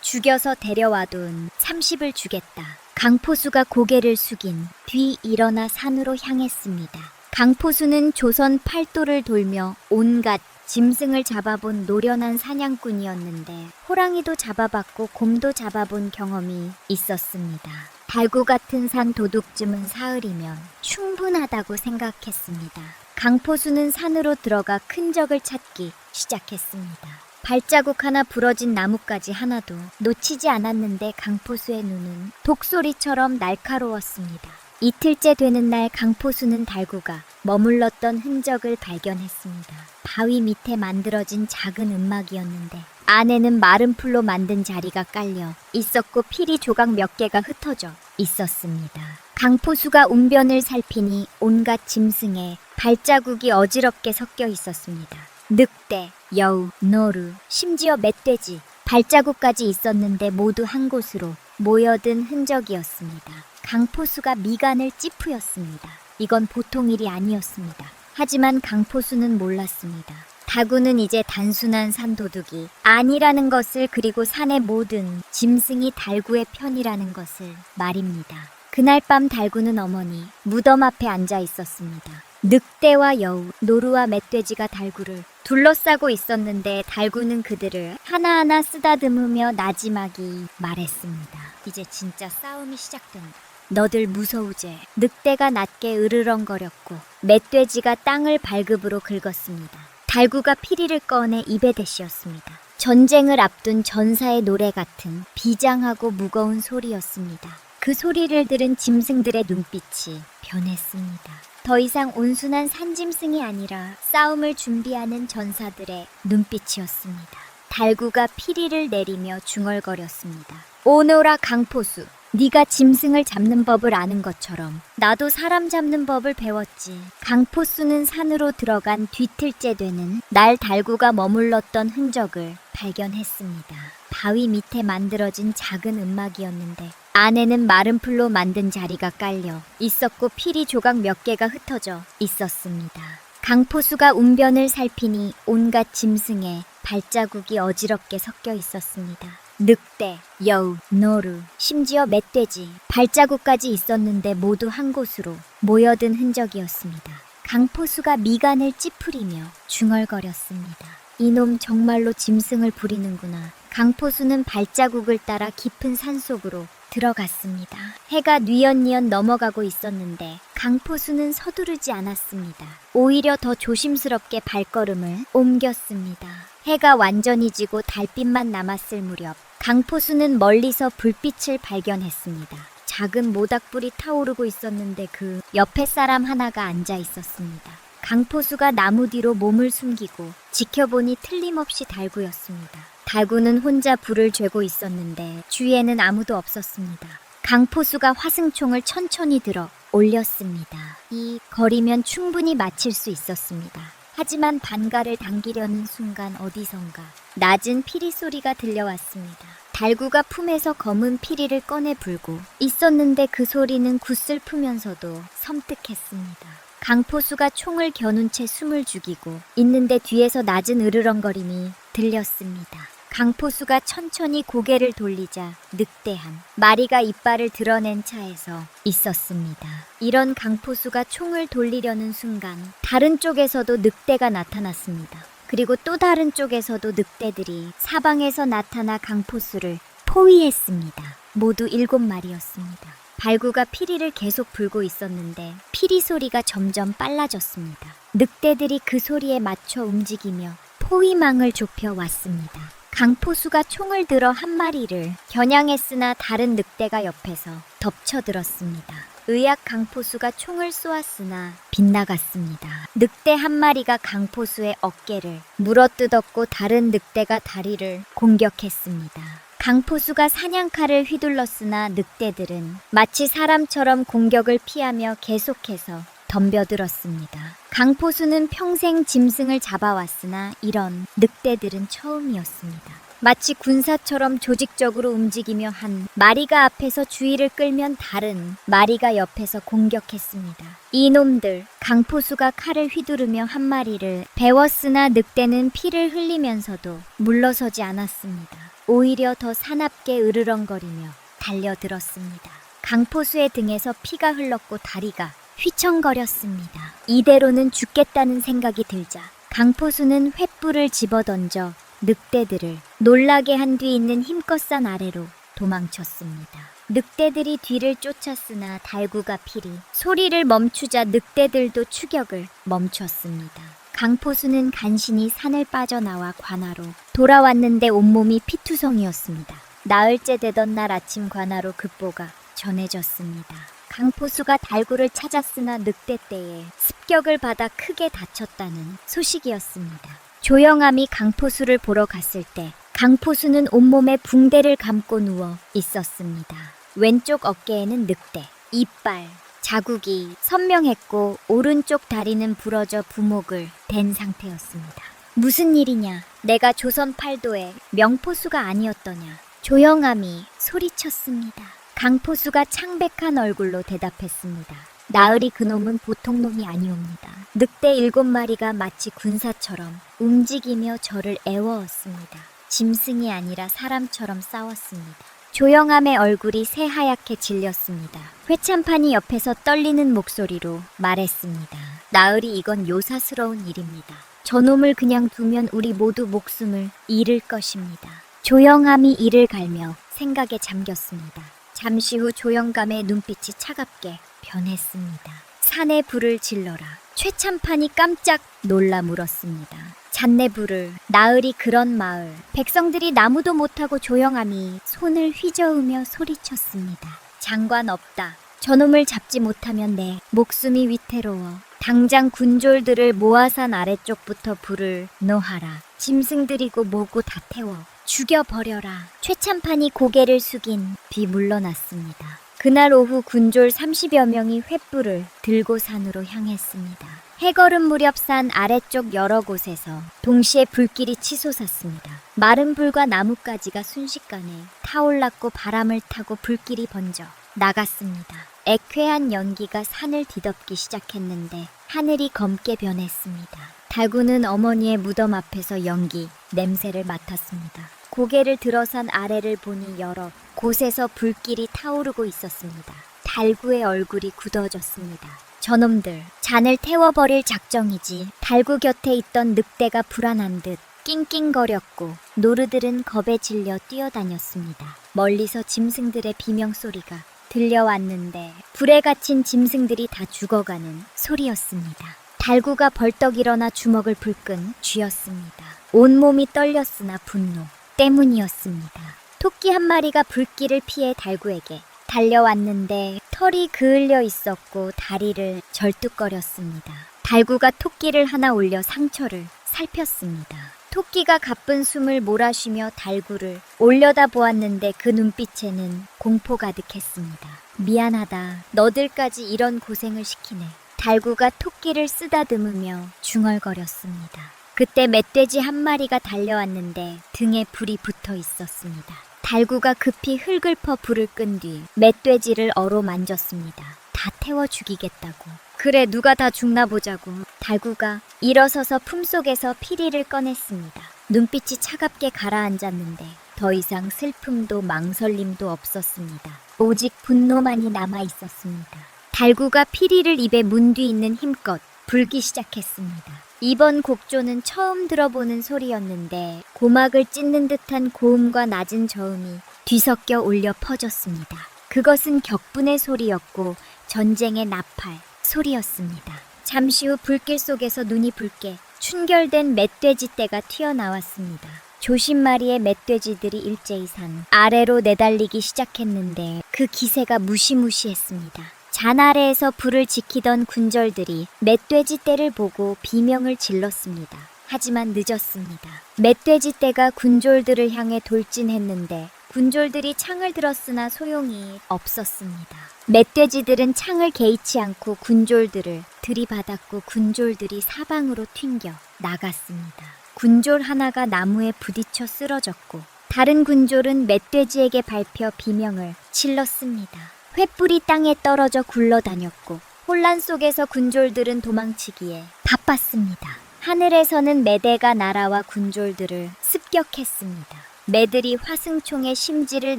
죽여서 데려와둔 30을 주겠다. 강포수가 고개를 숙인 뒤 일어나 산으로 향했습니다. 강포수는 조선 팔도를 돌며 온갖 짐승을 잡아본 노련한 사냥꾼이었는데 호랑이도 잡아봤고 곰도 잡아본 경험이 있었습니다. 달구 같은 산 도둑쯤은 사흘이면 충분하다고 생각했습니다. 강포수는 산으로 들어가 큰 적을 찾기 시작했습니다. 발자국 하나 부러진 나뭇가지 하나도 놓치지 않았는데 강포수의 눈은 독소리처럼 날카로웠습니다. 이틀째 되는 날 강포수는 달구가 머물렀던 흔적을 발견했습니다. 바위 밑에 만들어진 작은 움막이었는데 안에는 마른 풀로 만든 자리가 깔려 있었고 피리 조각 몇 개가 흩어져 있었습니다. 강포수가 운변을 살피니 온갖 짐승의 발자국이 어지럽게 섞여 있었습니다. 늑대, 여우, 노루, 심지어 멧돼지 발자국까지 있었는데 모두 한 곳으로 모여든 흔적이었습니다. 강포수가 미간을 찌푸렸습니다. 이건 보통 일이 아니었습니다. 하지만 강포수는 몰랐습니다. 다구는 이제 단순한 산도둑이 아니라는 것을 그리고 산의 모든 짐승이 달구의 편이라는 것을 말입니다. 그날 밤 달구는 어머니 무덤 앞에 앉아 있었습니다. 늑대와 여우, 노루와 멧돼지가 달구를 둘러싸고 있었는데 달구는 그들을 하나하나 쓰다듬으며 나지막이 말했습니다. 이제 진짜 싸움이 시작된다. 너들 무서우제. 늑대가 낮게 으르렁거렸고 멧돼지가 땅을 발급으로 긁었습니다. 달구가 피리를 꺼내 입에 대시었습니다. 전쟁을 앞둔 전사의 노래 같은 비장하고 무거운 소리였습니다. 그 소리를 들은 짐승들의 눈빛이 변했습니다. 더 이상 온순한 산짐승이 아니라 싸움을 준비하는 전사들의 눈빛이었습니다. 달구가 피리를 내리며 중얼거렸습니다. 오너라 강포수. 네가 짐승을 잡는 법을 아는 것처럼 나도 사람 잡는 법을 배웠지. 강포수는 산으로 들어간 뒤틀째 되는 날 달구가 머물렀던 흔적을 발견했습니다. 바위 밑에 만들어진 작은 움막이었는데 안에는 마른 풀로 만든 자리가 깔려 있었고 피리 조각 몇 개가 흩어져 있었습니다. 강포수가 운변을 살피니 온갖 짐승의 발자국이 어지럽게 섞여 있었습니다. 늑대, 여우, 노루, 심지어 멧돼지, 발자국까지 있었는데 모두 한 곳으로 모여든 흔적이었습니다. 강포수가 미간을 찌푸리며 중얼거렸습니다. 이놈 정말로 짐승을 부리는구나. 강포수는 발자국을 따라 깊은 산속으로 들어갔습니다. 해가 뉘엿뉘엿 넘어가고 있었는데 강포수는 서두르지 않았습니다. 오히려 더 조심스럽게 발걸음을 옮겼습니다. 해가 완전히 지고 달빛만 남았을 무렵 강포수는 멀리서 불빛을 발견했습니다. 작은 모닥불이 타오르고 있었는데 그 옆에 사람 하나가 앉아 있었습니다. 강포수가 나무 뒤로 몸을 숨기고 지켜보니 틀림없이 달구였습니다. 달구는 혼자 불을 쬐고 있었는데 주위에는 아무도 없었습니다. 강포수가 화승총을 천천히 들어 올렸습니다. 이 거리면 충분히 맞힐 수 있었습니다. 하지만 반가를 당기려는 순간 어디선가 낮은 피리 소리가 들려왔습니다. 달구가 품에서 검은 피리를 꺼내 불고 있었는데 그 소리는 구슬프면서도 섬뜩했습니다. 강포수가 총을 겨눈 채 숨을 죽이고 있는데 뒤에서 낮은 으르렁거림이 들렸습니다. 강포수가 천천히 고개를 돌리자 늑대 한 마리가 이빨을 드러낸 차에서 있었습니다. 이런 강포수가 총을 돌리려는 순간 다른 쪽에서도 늑대가 나타났습니다. 그리고 또 다른 쪽에서도 늑대들이 사방에서 나타나 강포수를 포위했습니다. 모두 7마리였습니다. 발구가 피리를 계속 불고 있었는데 피리 소리가 점점 빨라졌습니다. 늑대들이 그 소리에 맞춰 움직이며 포위망을 좁혀 왔습니다. 강포수가 총을 들어 한 마리를 겨냥했으나 다른 늑대가 옆에서 덮쳐들었습니다. 의학 강포수가 총을 쏘았으나 빗나갔습니다. 늑대 한 마리가 강포수의 어깨를 물어뜯었고 다른 늑대가 다리를 공격했습니다. 강포수가 사냥칼을 휘둘렀으나 늑대들은 마치 사람처럼 공격을 피하며 계속해서 덤벼들었습니다. 강포수는 평생 짐승을 잡아왔으나 이런 늑대들은 처음이었습니다. 마치 군사처럼 조직적으로 움직이며 한 마리가 앞에서 주의를 끌면 다른 마리가 옆에서 공격했습니다. 이놈들, 강포수가 칼을 휘두르며 한 마리를 베었으나 늑대는 피를 흘리면서도 물러서지 않았습니다. 오히려 더 사납게 으르렁거리며 달려들었습니다. 강포수의 등에서 피가 흘렀고 다리가 휘청거렸습니다. 이대로는 죽겠다는 생각이 들자 강포수는 횃불을 집어던져 늑대들을 놀라게 한 뒤 있는 힘껏 산 아래로 도망쳤습니다. 늑대들이 뒤를 쫓았으나 달구가 피리 소리를 멈추자 늑대들도 추격을 멈췄습니다. 강포수는 간신히 산을 빠져나와 관아로 돌아왔는데 온몸이 피투성이었습니다. 나흘째 되던 날 아침 관아로 급보가 전해졌습니다. 강포수가 달구를 찾았으나 늑대 떼에 습격을 받아 크게 다쳤다는 소식이었습니다. 조영암이 강포수를 보러 갔을 때 강포수는 온몸에 붕대를 감고 누워 있었습니다. 왼쪽 어깨에는 늑대, 이빨, 자국이 선명했고 오른쪽 다리는 부러져 부목을 댄 상태였습니다. 무슨 일이냐? 내가 조선 팔도의 명포수가 아니었더냐? 조영암이 소리쳤습니다. 강포수가 창백한 얼굴로 대답했습니다. 나으리 그놈은 보통 놈이 아니옵니다. 늑대 7마리가 마치 군사처럼 움직이며 저를 애워왔습니다. 짐승이 아니라 사람처럼 싸웠습니다. 조영암의 얼굴이 새하얗게 질렸습니다. 회참판이 옆에서 떨리는 목소리로 말했습니다. 나으리 이건 요사스러운 일입니다. 저놈을 그냥 두면 우리 모두 목숨을 잃을 것입니다. 조영암이 이를 갈며 생각에 잠겼습니다. 잠시 후 조영감의 눈빛이 차갑게 변했습니다. 산에 불을 질러라. 최참판이 깜짝 놀라 물었습니다. 잔내불을 나으리 그런 마을. 백성들이 나무도 못하고 조영함이 손을 휘저으며 소리쳤습니다. 장관 없다. 저놈을 잡지 못하면 내 목숨이 위태로워. 당장 군졸들을 모아산 아래쪽부터 불을 놓아라. 짐승들이고 뭐고 다 태워 죽여버려라. 최참판이 고개를 숙인 뒤 물러났습니다. 그날 오후 군졸 30여 명이 횃불을 들고 산으로 향했습니다. 해걸음 무렵 산 아래쪽 여러 곳에서 동시에 불길이 치솟았습니다. 마른 불과 나뭇가지가 순식간에 타올랐고 바람을 타고 불길이 번져 나갔습니다. 애쾌한 연기가 산을 뒤덮기 시작했는데 하늘이 검게 변했습니다. 달구는 어머니의 무덤 앞에서 연기, 냄새를 맡았습니다. 고개를 들어선 아래를 보니 여러 곳에서 불길이 타오르고 있었습니다. 달구의 얼굴이 굳어졌습니다. 저놈들, 잔을 태워버릴 작정이지. 달구 곁에 있던 늑대가 불안한 듯 낑낑거렸고 노르들은 겁에 질려 뛰어다녔습니다. 멀리서 짐승들의 비명소리가 들려왔는데 불에 갇힌 짐승들이 다 죽어가는 소리였습니다. 달구가 벌떡 일어나 주먹을 불끈 쥐었습니다. 온몸이 떨렸으나 분노 때문이었습니다. 토끼 한 마리가 불길을 피해 달구에게 달려왔는데 털이 그을려 있었고 다리를 절뚝거렸습니다. 달구가 토끼를 하나 올려 상처를 살폈습니다. 토끼가 가쁜 숨을 몰아쉬며 달구를 올려다보았는데 그 눈빛에는 공포 가득했습니다. 미안하다. 너들까지 이런 고생을 시키네. 달구가 토끼를 쓰다듬으며 중얼거렸습니다. 그때 멧돼지 한 마리가 달려왔는데 등에 불이 붙어 있었습니다. 달구가 급히 흙을 퍼 불을 끈 뒤 멧돼지를 어루만졌습니다. 다 태워 죽이겠다고. 그래, 누가 다 죽나 보자고. 달구가 일어서서 품속에서 피리를 꺼냈습니다. 눈빛이 차갑게 가라앉았는데 더 이상 슬픔도 망설임도 없었습니다. 오직 분노만이 남아 있었습니다. 달구가 피리를 입에 문 뒤 있는 힘껏 불기 시작했습니다. 이번 곡조는 처음 들어보는 소리였는데 고막을 찢는 듯한 고음과 낮은 저음이 뒤섞여 울려 퍼졌습니다. 그것은 격분의 소리였고 전쟁의 나팔 소리였습니다. 잠시 후 불길 속에서 눈이 붉게 춘결된 멧돼지 떼가 튀어나왔습니다. 조심마리의 멧돼지들이 일제히 산 아래로 내달리기 시작했는데 그 기세가 무시무시했습니다. 잔 아래에서 불을 지키던 군졸들이 멧돼지 떼를 보고 비명을 질렀습니다. 하지만 늦었습니다. 멧돼지 떼가 군졸들을 향해 돌진했는데 군졸들이 창을 들었으나 소용이 없었습니다. 멧돼지들은 창을 개의치 않고 군졸들을 들이받았고 군졸들이 사방으로 튕겨 나갔습니다. 군졸 하나가 나무에 부딪혀 쓰러졌고 다른 군졸은 멧돼지에게 밟혀 비명을 질렀습니다. 횃불이 땅에 떨어져 굴러다녔고 혼란 속에서 군졸들은 도망치기에 바빴습니다. 하늘에서는 매대가 날아와 군졸들을 습격했습니다. 매들이 화승총의 심지를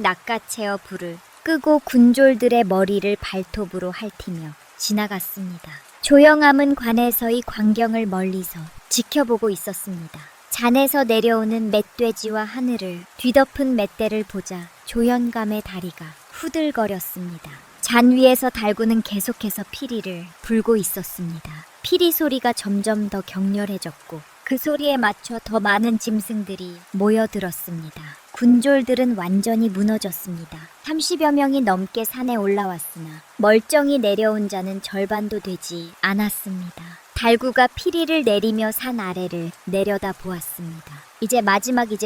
낚아채어 불을 끄고 군졸들의 머리를 발톱으로 핥으며 지나갔습니다. 조영암은 관에서의 광경을 멀리서 지켜보고 있었습니다. 잔에서 내려오는 멧돼지와 하늘을 뒤덮은 멧돼를 보자 조연감의 다리가 후들거렸습니다. 잔 위에서 달구는 계속해서 피리를 불고 있었습니다. 피리 소리가 점점 더 격렬해졌고 그 소리에 맞춰 더 많은 짐승들이 모여들었습니다. 군졸들은 완전히 무너졌습니다. 30여 명이 넘게 산에 올라왔으나 멀쩡히 내려온 자는 절반도 되지 않았습니다. 달구가 피리를 내리며 산 아래를 내려다 보았습니다. 이제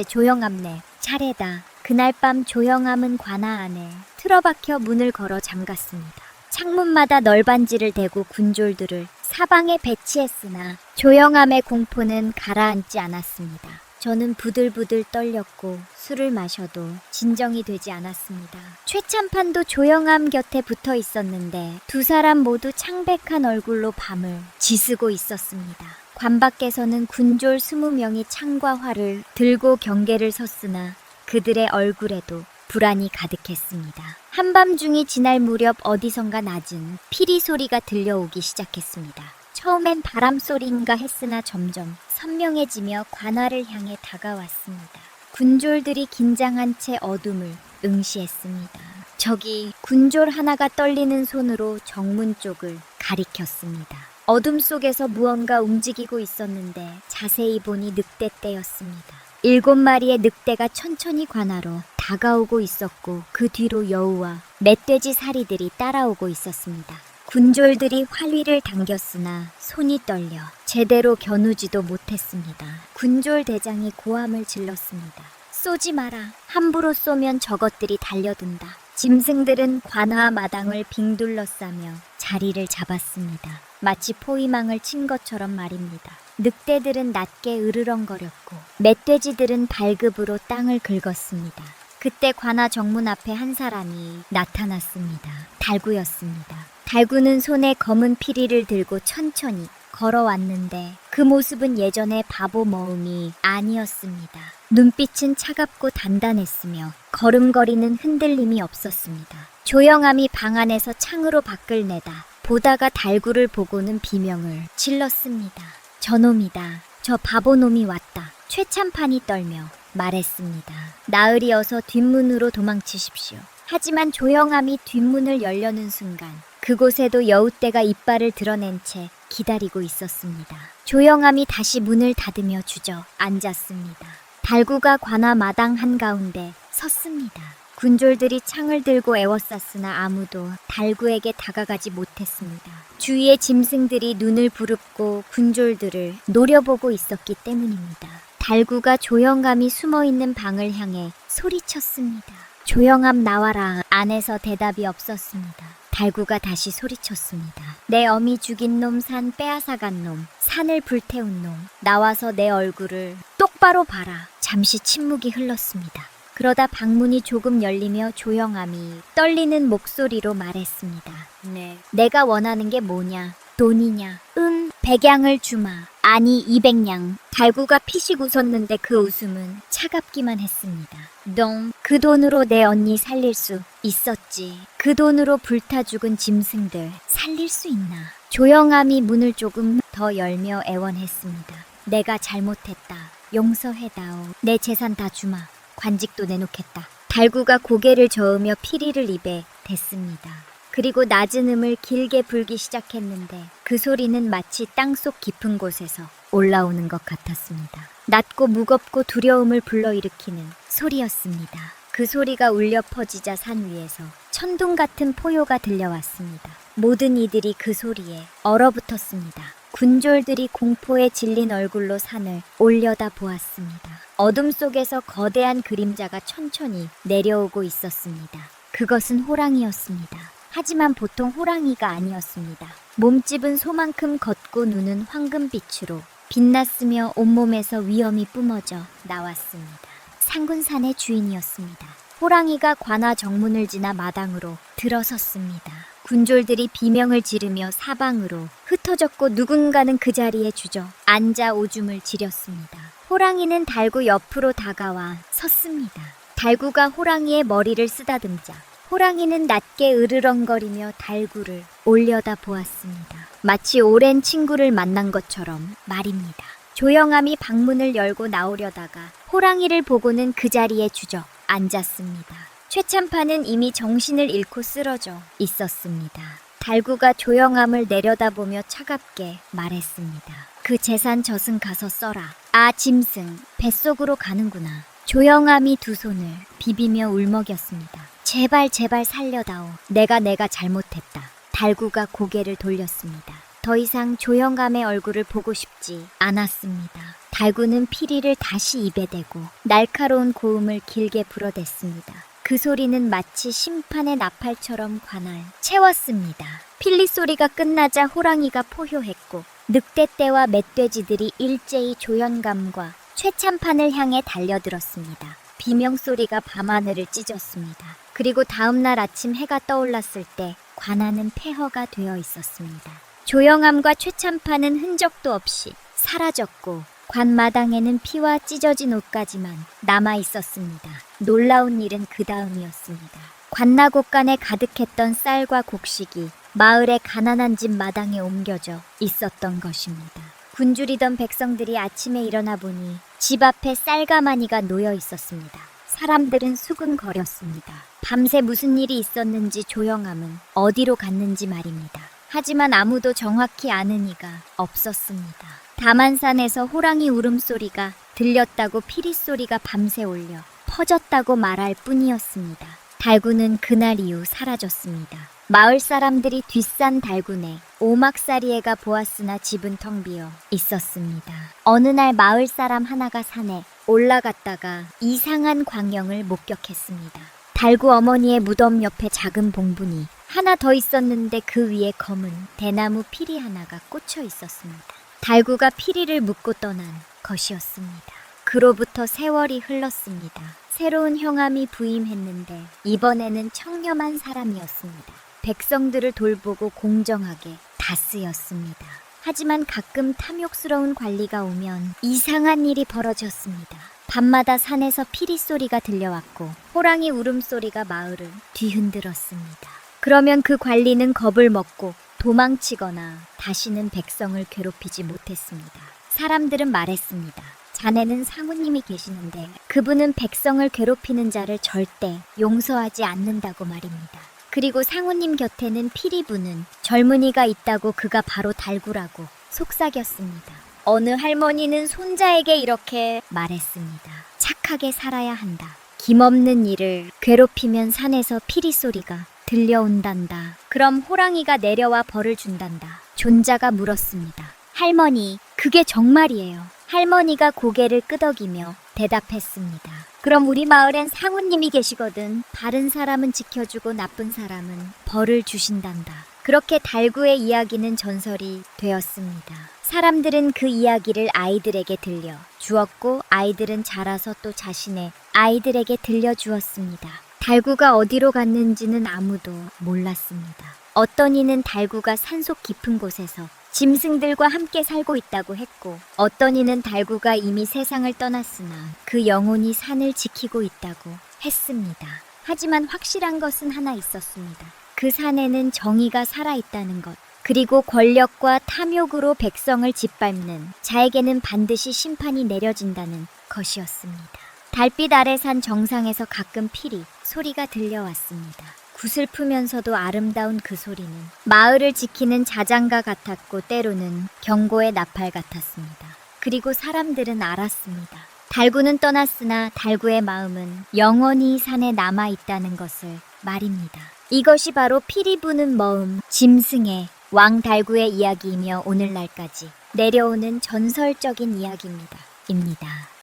조영암네 차례다. 그날 밤 조영암은 관아 안에 틀어박혀 문을 걸어 잠갔습니다. 창문마다 널빤지를 대고 군졸들을 사방에 배치했으나 조영암의 공포는 가라앉지 않았습니다. 저는 부들부들 떨렸고 술을 마셔도 진정이 되지 않았습니다. 최참판도 조영암 곁에 붙어 있었는데 두 사람 모두 창백한 얼굴로 밤을 지새고 있었습니다. 관 밖에서는 군졸 20명이 창과 활을 들고 경계를 섰으나 그들의 얼굴에도 불안이 가득했습니다. 한밤중이 지날 무렵 어디선가 낮은 피리 소리가 들려오기 시작했습니다. 처음엔 바람소리인가 했으나 점점 선명해지며 관아를 향해 다가왔습니다. 군졸들이 긴장한 채 어둠을 응시했습니다. 저기 군졸 하나가 떨리는 손으로 정문 쪽을 가리켰습니다. 어둠 속에서 무언가 움직이고 있었는데 자세히 보니 늑대떼였습니다. 7마리의 늑대가 천천히 관아로 다가오고 있었고 그 뒤로 여우와 멧돼지 사리들이 따라오고 있었습니다. 군졸들이 활위를 당겼으나 손이 떨려 제대로 겨누지도 못했습니다. 군졸 대장이 고함을 질렀습니다. 쏘지 마라. 함부로 쏘면 저것들이 달려든다. 짐승들은 관아 마당을 빙둘러싸며 자리를 잡았습니다. 마치 포위망을 친 것처럼 말입니다. 늑대들은 낮게 으르렁거렸고 멧돼지들은 발급으로 땅을 긁었습니다. 그때 관아 정문 앞에 한 사람이 나타났습니다. 달구였습니다. 달구는 손에 검은 피리를 들고 천천히 걸어왔는데 그 모습은 예전의 바보 머음이 아니었습니다. 눈빛은 차갑고 단단했으며 걸음걸이는 흔들림이 없었습니다. 조영암이 방 안에서 창으로 밖을 내다 보다가 달구를 보고는 비명을 질렀습니다. 저놈이다. 저 바보놈이 왔다. 최참판이 떨며 말했습니다. 나으리어서 뒷문으로 도망치십시오. 하지만 조영암이 뒷문을 열려는 순간 그곳에도 여우떼가 이빨을 드러낸 채 기다리고 있었습니다. 조영암이 다시 문을 닫으며 주저앉았습니다. 달구가 관아 마당 한가운데 섰습니다. 군졸들이 창을 들고 에워쌌으나 아무도 달구에게 다가가지 못했습니다. 주위의 짐승들이 눈을 부릅고 군졸들을 노려보고 있었기 때문입니다. 달구가 조영암이 숨어있는 방을 향해 소리쳤습니다. 조영암 나와라. 안에서 대답이 없었습니다. 달구가 다시 소리쳤습니다. 내 어미 죽인 놈, 산 빼앗아간 놈, 산을 불태운 놈, 나와서 내 얼굴을 똑바로 봐라. 잠시 침묵이 흘렀습니다. 그러다 방문이 조금 열리며 조영암이 떨리는 목소리로 말했습니다. 네. 내가 원하는 게 뭐냐? 돈이냐? 응, 100양을 주마. 아니 200냥. 달구가 피식 웃었는데 그 웃음은 차갑기만 했습니다. 넌 그 돈으로 내 언니 살릴 수 있었지. 그 돈으로 불타 죽은 짐승들 살릴 수 있나? 조영암이 문을 조금 더 열며 애원했습니다. 내가 잘못했다. 용서해다오. 내 재산 다 주마. 관직도 내놓겠다. 달구가 고개를 저으며 피리를 입에 댔습니다. 그리고 낮은 음을 길게 불기 시작했는데 그 소리는 마치 땅속 깊은 곳에서 올라오는 것 같았습니다. 낮고 무겁고 두려움을 불러일으키는 소리였습니다. 그 소리가 울려 퍼지자 산 위에서 천둥 같은 포효가 들려왔습니다. 모든 이들이 그 소리에 얼어붙었습니다. 군졸들이 공포에 질린 얼굴로 산을 올려다 보았습니다. 어둠 속에서 거대한 그림자가 천천히 내려오고 있었습니다. 그것은 호랑이였습니다. 하지만 보통 호랑이가 아니었습니다. 몸집은 소만큼 걷고 눈은 황금빛으로 빛났으며 온몸에서 위험이 뿜어져 나왔습니다. 상군산의 주인이었습니다. 호랑이가 관아 정문을 지나 마당으로 들어섰습니다. 군졸들이 비명을 지르며 사방으로 흩어졌고 누군가는 그 자리에 주저 앉아 오줌을 지렸습니다. 호랑이는 달구 옆으로 다가와 섰습니다. 달구가 호랑이의 머리를 쓰다듬자 호랑이는 낮게 으르렁거리며 달구를 올려다 보았습니다. 마치 오랜 친구를 만난 것처럼 말입니다. 조영암이 방문을 열고 나오려다가 호랑이를 보고는 그 자리에 주저 앉았습니다. 최참판은 이미 정신을 잃고 쓰러져 있었습니다. 달구가 조영암을 내려다보며 차갑게 말했습니다. 그 재산 젖은 가서 써라. 아 짐승 뱃속으로 가는구나. 조영암이 두 손을 비비며 울먹였습니다. 제발 제발 살려다오. 내가 잘못했다. 달구가 고개를 돌렸습니다. 더 이상 조영암의 얼굴을 보고 싶지 않았습니다. 달구는 피리를 다시 입에 대고 날카로운 고음을 길게 불어댔습니다. 그 소리는 마치 심판의 나팔처럼 관을 채웠습니다. 필리 소리가 끝나자 호랑이가 포효했고 늑대떼와 멧돼지들이 일제히 조영암과 최참판을 향해 달려들었습니다. 비명소리가 밤하늘을 찢었습니다. 그리고 다음날 아침 해가 떠올랐을 때 관아는 폐허가 되어 있었습니다. 조영암과 최참판은 흔적도 없이 사라졌고 관마당에는 피와 찢어진 옷까지만 남아 있었습니다. 놀라운 일은 그 다음이었습니다. 관나곡간에 가득했던 쌀과 곡식이 마을의 가난한 집 마당에 옮겨져 있었던 것입니다. 굶주리던 백성들이 아침에 일어나 보니 집 앞에 쌀가마니가 놓여 있었습니다. 사람들은 수근거렸습니다. 밤새 무슨 일이 있었는지 조영암은 어디로 갔는지 말입니다. 하지만 아무도 정확히 아는 이가 없었습니다. 다만산에서 호랑이 울음소리가 들렸다고 피리소리가 밤새 울려 퍼졌다고 말할 뿐이었습니다. 달구는 그날 이후 사라졌습니다. 마을 사람들이 뒷산 달구네 오막살이애가 보았으나 집은 텅 비어 있었습니다. 어느 날 마을 사람 하나가 산에 올라갔다가 이상한 광경을 목격했습니다. 달구 어머니의 무덤 옆에 작은 봉분이 하나 더 있었는데 그 위에 검은 대나무 피리 하나가 꽂혀 있었습니다. 달구가 피리를 묻고 떠난 것이었습니다. 그로부터 세월이 흘렀습니다. 새로운 형함이 부임했는데 이번에는 청렴한 사람이었습니다. 백성들을 돌보고 공정하게 다스였습니다. 하지만 가끔 탐욕스러운 관리가 오면 이상한 일이 벌어졌습니다. 밤마다 산에서 피리 소리가 들려왔고 호랑이 울음소리가 마을을 뒤흔들었습니다. 그러면 그 관리는 겁을 먹고 도망치거나 다시는 백성을 괴롭히지 못했습니다. 사람들은 말했습니다. 자네는 상우님이 계시는데 그분은 백성을 괴롭히는 자를 절대 용서하지 않는다고 말입니다. 그리고 상우님 곁에는 피리 부는 젊은이가 있다고 그가 바로 달구라고 속삭였습니다. 어느 할머니는 손자에게 이렇게 말했습니다. 착하게 살아야 한다. 김없는 일을 괴롭히면 산에서 피리 소리가 들려온단다. 그럼 호랑이가 내려와 벌을 준단다. 존자가 물었습니다. 할머니, 그게 정말이에요. 할머니가 고개를 끄덕이며 대답했습니다. 그럼 우리 마을엔 상우님이 계시거든. 바른 사람은 지켜주고 나쁜 사람은 벌을 주신단다. 그렇게 달구의 이야기는 전설이 되었습니다. 사람들은 그 이야기를 아이들에게 들려 주었고 아이들은 자라서 또 자신의 아이들에게 들려주었습니다. 달구가 어디로 갔는지는 아무도 몰랐습니다. 어떤 이는 달구가 산속 깊은 곳에서 짐승들과 함께 살고 있다고 했고 어떤 이는 달구가 이미 세상을 떠났으나 그 영혼이 산을 지키고 있다고 했습니다. 하지만 확실한 것은 하나 있었습니다. 그 산에는 정의가 살아있다는 것, 그리고 권력과 탐욕으로 백성을 짓밟는 자에게는 반드시 심판이 내려진다는 것이었습니다. 달빛 아래 산 정상에서 가끔 피리 소리가 들려왔습니다. 구슬프면서도 아름다운 그 소리는 마을을 지키는 자장가 같았고 때로는 경고의 나팔 같았습니다. 그리고 사람들은 알았습니다. 달구는 떠났으나 달구의 마음은 영원히 산에 남아있다는 것을 말입니다. 이것이 바로 피리 부는 머음 짐승의 왕 달구의 이야기이며 오늘날까지 내려오는 전설적인 이야기입니다.